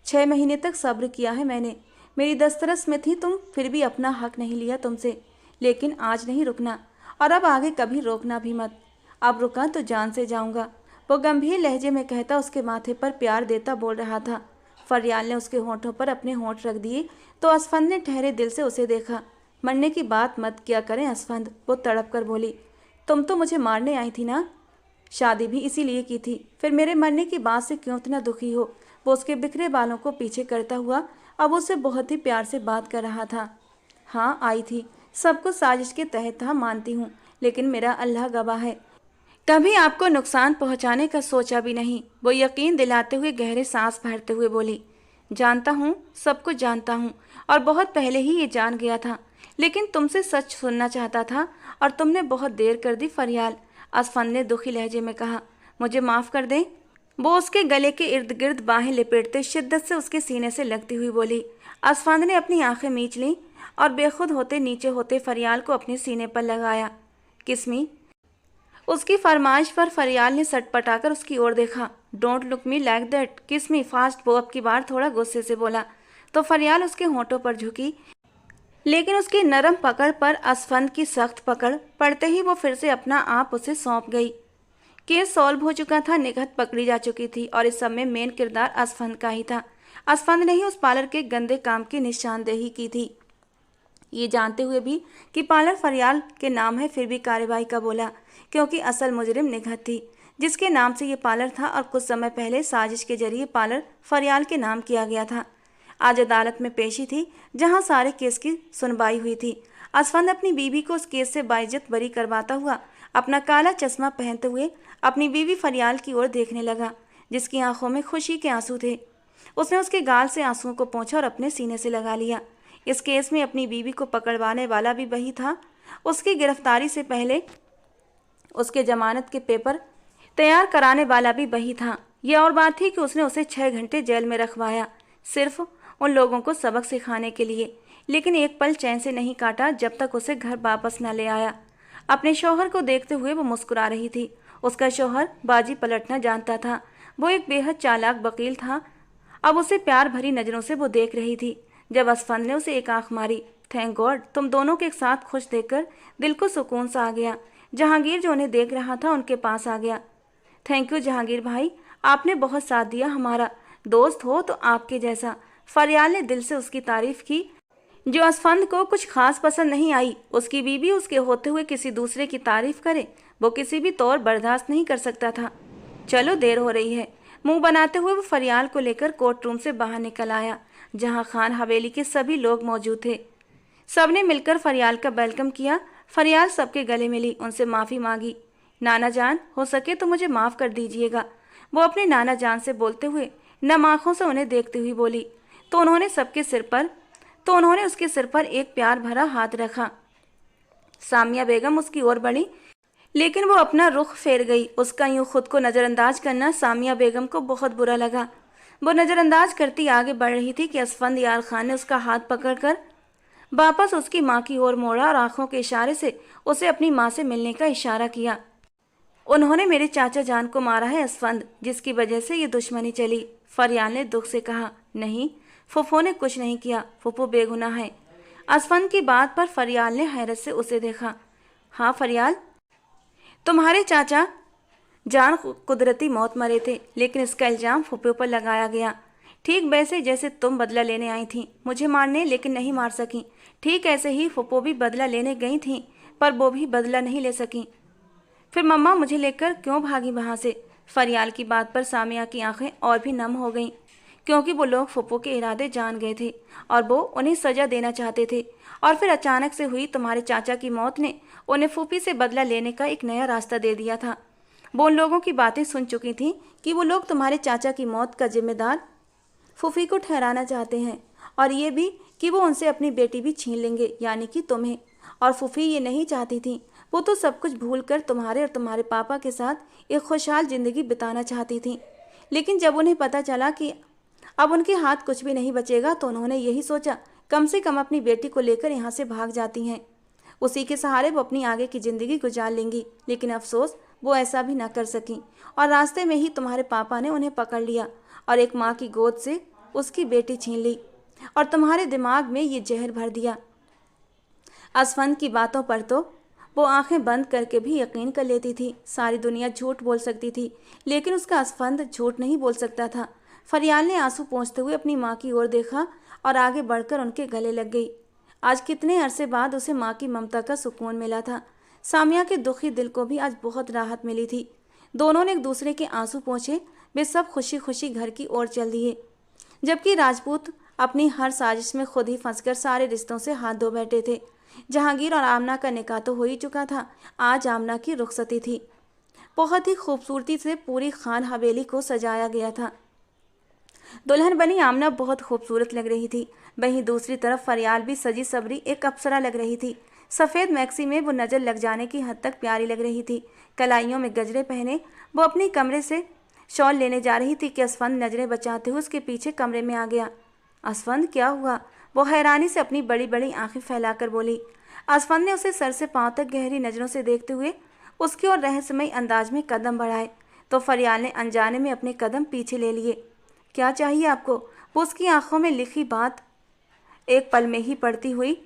6 महीने तक सब्र किया है मैंने, मेरी दस्तरस में थी तुम, फिर भी अपना हक नहीं लिया तुमसे। लेकिन आज नहीं रुकना, और अब आगे कभी रोकना भी मत। अब रुका तो जान से जाऊंगा, वो गंभीर लहजे में कहता उसके माथे पर प्यार देता बोल रहा था। फरियाल ने उसके होठों पर अपने होंठ रख दिए तो असफंद ने ठहरे दिल से उसे देखा। मरने की बात मत किया करें असफंद, वो तड़प कर बोली, तुम तो मुझे मारने आई थी ना? शादी भी इसीलिए की थी, फिर मेरे मरने की बात से क्यों इतना दुखी हो? वो उसके बिखरे बालों को पीछे करता हुआ अब उससे बहुत ही प्यार से बात कर रहा था। हाँ आई थी, सब कुछ साजिश के तहत था मानती हूँ, लेकिन मेरा अल्लाह गवाह है, कभी आपको नुकसान पहुंचाने का सोचा भी नहीं। वो यकीन दिलाते हुए गहरे सांस भरते हुए बोली, जानता हूँ, सब कुछ जानता हूँ, और बहुत पहले ही ये जान गया था, लेकिन तुमसे सच सुनना चाहता था और तुमने बहुत देर कर दी फरियाल। असफंद ने दुखी लहजे में कहा, मुझे माफ़ कर दें। वो उसके गले के इर्द गिर्द बाहें लिपेटते शिद्दत से उसके सीने से लगती हुई बोली। असफंद ने अपनी आंखें मींच लीं और बेखुद होते नीचे होते फरियाल को अपने सीने पर लगाया। किस्मी? उसकी फरमाइश पर फरियाल ने सटपटाकर उसकी ओर देखा। Don't look me like that, किस मी फास्ट, वो अब की बार थोड़ा गुस्से से बोला। तो फरियाल उसके होंठों पर झुकी, लेकिन उसकी नरम पकड़ पर असफंद की सख्त पकड़ पड़ते ही वो फिर से अपना आप उसे सौंप गई। केस सॉल्व हो चुका था, निगहत पकड़ी जा चुकी थी और इस सब में मेन किरदार असफंद का ही था। असफंद ने ही उस पार्लर के गंदे काम की निशानदेही की थी। ये जानते हुए भी कि पार्लर फरियाल के नाम है, फिर भी कार्रवाई का बोला, क्योंकि असल मुजरिम निगहत थी जिसके नाम से ये पार्लर था और कुछ समय पहले साजिश के जरिए पार्लर फरियाल के नाम किया गया था। आज अदालत में पेशी थी जहां सारे केस की सुनवाई हुई थी। असफंद अपनी बीवी को उस केस से बाइज्जत बरी करवाता हुआ अपना काला चश्मा पहनते हुए अपनी बीवी फरियाल की ओर देखने लगा, जिसकी आंखों में खुशी के आंसू थे। उसने उसके गाल से आंसुओं को पोंछा और अपने सीने से लगा लिया। इस केस में अपनी बीवी को पकड़वाने वाला भी वही था। उसकी गिरफ्तारी से पहले उसके जमानत के पेपर तैयार कराने वाला भी वही था। यह और बात थी कि उसने उसे 6 घंटे जेल में रखवाया, सिर्फ उन लोगों को सबक सिखाने के लिए, लेकिन एक पल चैन से नहीं काटा जब तक उसे घर वापस न ले आया। अपने शौहर को देखते हुए वो मुस्कुरा रही थी। उसका शौहर बाजी पलटना जानता था। वो एक बेहद चालाक वकील था। अब उसे प्यार भरी नज़रों से वो देख रही थी। जब असफंद ने उसे एक आंख मारी, थैंक गॉड, तुम दोनों के एक साथ खुश देखकर दिल को सुकून सा आ गया। जहांगीर जो उन्हें देख रहा था उनके पास आ गया। थैंक यू जहांगीर भाई, आपने बहुत साथ दिया। हमारा दोस्त हो तो आपके जैसा। फरियाल ने दिल से उसकी तारीफ की, जो असफंद को कुछ खास पसंद नहीं आई। उसकी बीवी उसके होते हुए किसी दूसरे की तारीफ करे, वो किसी भी तौर बर्दाश्त नहीं कर सकता था। चलो देर हो रही है। मुंह बनाते हुए वो फरियाल को लेकर कोर्ट रूम से बाहर निकल आया, जहां खान हवेली के सभी लोग मौजूद थे। सबने मिलकर फरियाल का वेलकम किया। फरियाल सबके गले मिली, उनसे माफ़ी मांगी। नाना जान, हो सके तो मुझे माफ़ कर दीजिएगा, वो अपने नाना जान से बोलते हुए नम आंखों से उन्हें देखते हुए बोली। तो उन्होंने उसके सिर पर एक प्यार भरा हाथ रखा। सामिया बेगम उसकी ओर बढ़ी, लेकिन वो अपना रुख फेर गई। उसका यूं खुद को नज़रअंदाज करना सामिया बेगम को बहुत बुरा लगा। वो नज़रअंदाज करती आगे बढ़ रही थी कि असफंद यार खान ने उसका हाथ पकड़कर वापस उसकी माँ की ओर मोड़ा और आंखों के इशारे से उसे अपनी माँ से मिलने का इशारा किया। उन्होंने मेरे चाचा जान को मारा है असफंद, जिसकी वजह से ये दुश्मनी चली। फरियाल ने दुख से कहा। नहीं, फुफो ने कुछ नहीं किया, फुफो बेगुनाह है। असफंद की बात पर फरियाल ने हैरत से उसे देखा। हाँ फरियाल, तुम्हारे चाचा जान कुदरती मौत मरे थे, लेकिन इसका इल्ज़ाम फुफो पर लगाया गया, ठीक वैसे जैसे तुम बदला लेने आई थी मुझे मारने, लेकिन नहीं मार सकी। ठीक ऐसे ही फुफो भी बदला लेने गई थी, पर वो भी बदला नहीं ले सकी। फिर मम्मा मुझे लेकर क्यों भागी वहाँ से? फरियाल की बात पर सामिया की आंखें और भी नम हो गईं, क्योंकि वो लोग फुप्पो के इरादे जान गए थे और वो उन्हें सज़ा देना चाहते थे। और फिर अचानक से हुई तुम्हारे चाचा की मौत ने उन्हें फूफी से बदला लेने का एक नया रास्ता दे दिया था। वो उन लोगों की बातें सुन चुकी थी कि वो लोग तुम्हारे चाचा की मौत का जिम्मेदार फूफी को ठहराना चाहते हैं, और ये भी कि वो उनसे अपनी बेटी भी छीन लेंगे, यानी कि तुम्हें। और फूफी ये नहीं चाहती थी। वो तो सब कुछ भूल कर तुम्हारे और तुम्हारे पापा के साथ एक खुशहाल ज़िंदगी बिताना चाहती थी। लेकिन जब उन्हें पता चला कि अब उनके हाथ कुछ भी नहीं बचेगा, तो उन्होंने यही सोचा कम से कम अपनी बेटी को लेकर यहाँ से भाग जाती हैं। उसी के सहारे वो अपनी आगे की ज़िंदगी गुजार लेंगी। लेकिन अफसोस वो ऐसा भी ना कर सकी, और रास्ते में ही तुम्हारे पापा ने उन्हें पकड़ लिया और एक माँ की गोद से उसकी बेटी छीन ली और तुम्हारे दिमाग में ये जहर भर दिया। असफंद की बातों पर तो वो आंखें बंद करके भी यकीन कर लेती थी। सारी दुनिया झूठ बोल सकती थी, लेकिन उसका असफंद झूठ नहीं बोल सकता था। फरियाल ने आंसू पोंछते हुए अपनी माँ की ओर देखा और आगे बढ़कर उनके गले लग गई। आज कितने अरसे बाद उसे माँ की ममता का सुकून मिला था। सामिया के दुखी दिल को भी आज बहुत राहत मिली थी। दोनों ने एक दूसरे के आंसू पोंछे। वे सब खुशी खुशी घर की ओर चल दिए, जबकि राजपूत अपनी हर साजिश में खुद ही फंसकर सारे रिश्तों से हाथ धो बैठे थे। जहांगीर और आमना का निकाह तो हो ही चुका था। आज आमना की रुखसती थी। बहुत ही खूबसूरती से पूरी खान हवेली को सजाया गया था। दुल्हन बनी आमना बहुत खूबसूरत लग रही थी। वहीं दूसरी तरफ फरियाल भी सजी सबरी एक अप्सरा लग रही थी। सफ़ेद मैक्सी में वो नज़र लग जाने की हद तक प्यारी लग रही थी। कलाइयों में गजरे पहने वो अपनी कमरे से शॉल लेने जा रही थी कि असफंद नज़रें बचाते हुए उसके पीछे कमरे में आ गया। असफंद, क्या हुआ? वो हैरानी से अपनी बड़ी बड़ी आंखें फैलाकर बोली। असफंद ने उसे सर से पांव तक गहरी नज़रों से देखते हुए उसकी ओर रहस्यमयी अंदाज में कदम बढ़ाए, तो फरियाल ने अनजाने में अपने कदम पीछे ले लिए। क्या चाहिए आपको? वो उसकी आंखों में लिखी बात एक पल में ही पड़ती हुई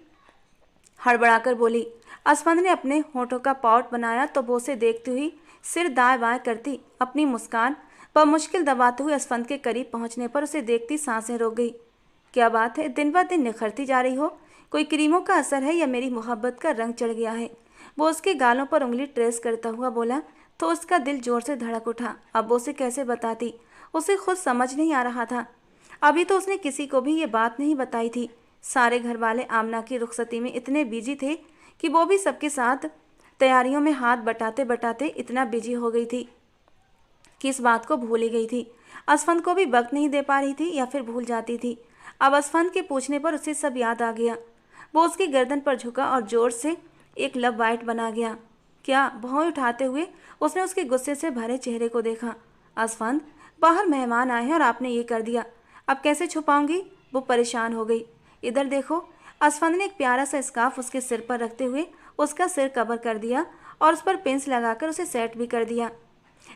हड़बड़ाकर बोली। असफंद ने अपने होठों का पाउट बनाया तो वो उसे देखती हुई सिर दाएं बाएं करती अपनी मुस्कान पर मुश्किल दबाते हुए असफंद के करीब पहुंचने पर उसे देखती सांसें रोक गई। क्या बात है? दिन ब दिन निखरती जा रही हो। कोई क्रीमों का असर है या मेरी मोहब्बत का रंग चढ़ गया है। वो उसके गालों पर उंगली ट्रेस करता हुआ बोला तो उसका दिल जोर से धड़क उठा। अब वो उसे कैसे बताती, उसे खुद समझ नहीं आ रहा था। अभी तो उसने किसी को भी ये बात नहीं बताई थी। सारे घर वाले आमना की रुखसती में इतने बिजी थे कि वो भी सबके साथ तैयारियों में हाथ बटाते बटाते इतना बिजी हो गई थी कि इस बात को भूल ही गई थी। असफंद को भी वक्त नहीं दे पा रही थी या फिर भूल जाती थी। अब असफंद के पूछने पर उसे सब याद आ गया। वो उसकी गर्दन पर झुका और जोर से एक लब बाइट बना गया। क्या, भौं उठाते हुए उसने उसके गुस्से से भरे चेहरे को देखा। असफंद, बाहर मेहमान आए हैं और आपने ये कर दिया, अब कैसे छुपाऊंगी? वो परेशान हो गई। इधर देखो। असफंद ने एक प्यारा सा स्कार्फ उसके सिर पर रखते हुए उसका सिर कवर कर दिया और उस पर पिंस लगाकर उसे सेट भी कर दिया।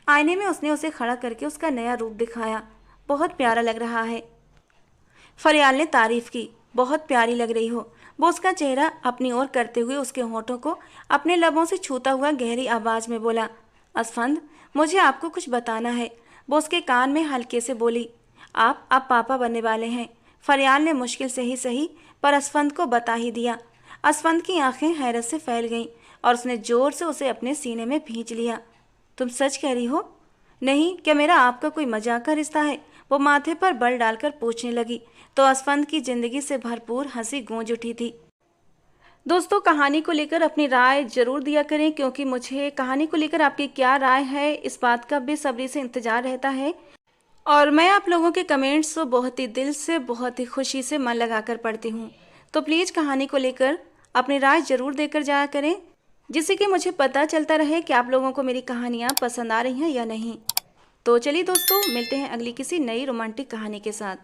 आईने में उसने उसे खड़ा करके उसका नया रूप दिखाया। बहुत प्यारा लग रहा है। फरियाल ने तारीफ की। बहुत प्यारी लग रही हो। वो उसका चेहरा अपनी ओर करते हुए उसके होठों को अपने लबों से छूता हुआ गहरी आवाज में बोला, असफंद, मुझे आपको कुछ बताना है। वो उसके कान में हल्के से बोली, आप अब पापा बनने वाले हैं। फरियाल ने मुश्किल से ही सही पर असफंद को बता ही दिया। असफंद की आंखें हैरत से फैल गईं और उसने जोर से उसे अपने सीने में भींच लिया। तुम सच कह रही हो? नहीं, क्या मेरा आपका कोई मजाक का रिश्ता है? वो माथे पर बल डालकर पूछने लगी तो असफंद की जिंदगी से भरपूर हंसी गूंज उठी थी। दोस्तों, कहानी को लेकर अपनी राय जरूर दिया करें, क्योंकि मुझे कहानी को लेकर आपकी क्या राय है इस बात का बेसब्री से इंतजार रहता है। और मैं आप लोगों के कमेंट्स को बहुत ही दिल से, बहुत ही खुशी से मन लगाकर पढ़ती हूँ। तो प्लीज़ कहानी को लेकर अपनी राय जरूर देकर जाया करें, जिससे कि मुझे पता चलता रहे कि आप लोगों को मेरी कहानियाँ पसंद आ रही हैं या नहीं। तो चलिए दोस्तों, मिलते हैं अगली किसी नई रोमांटिक कहानी के साथ।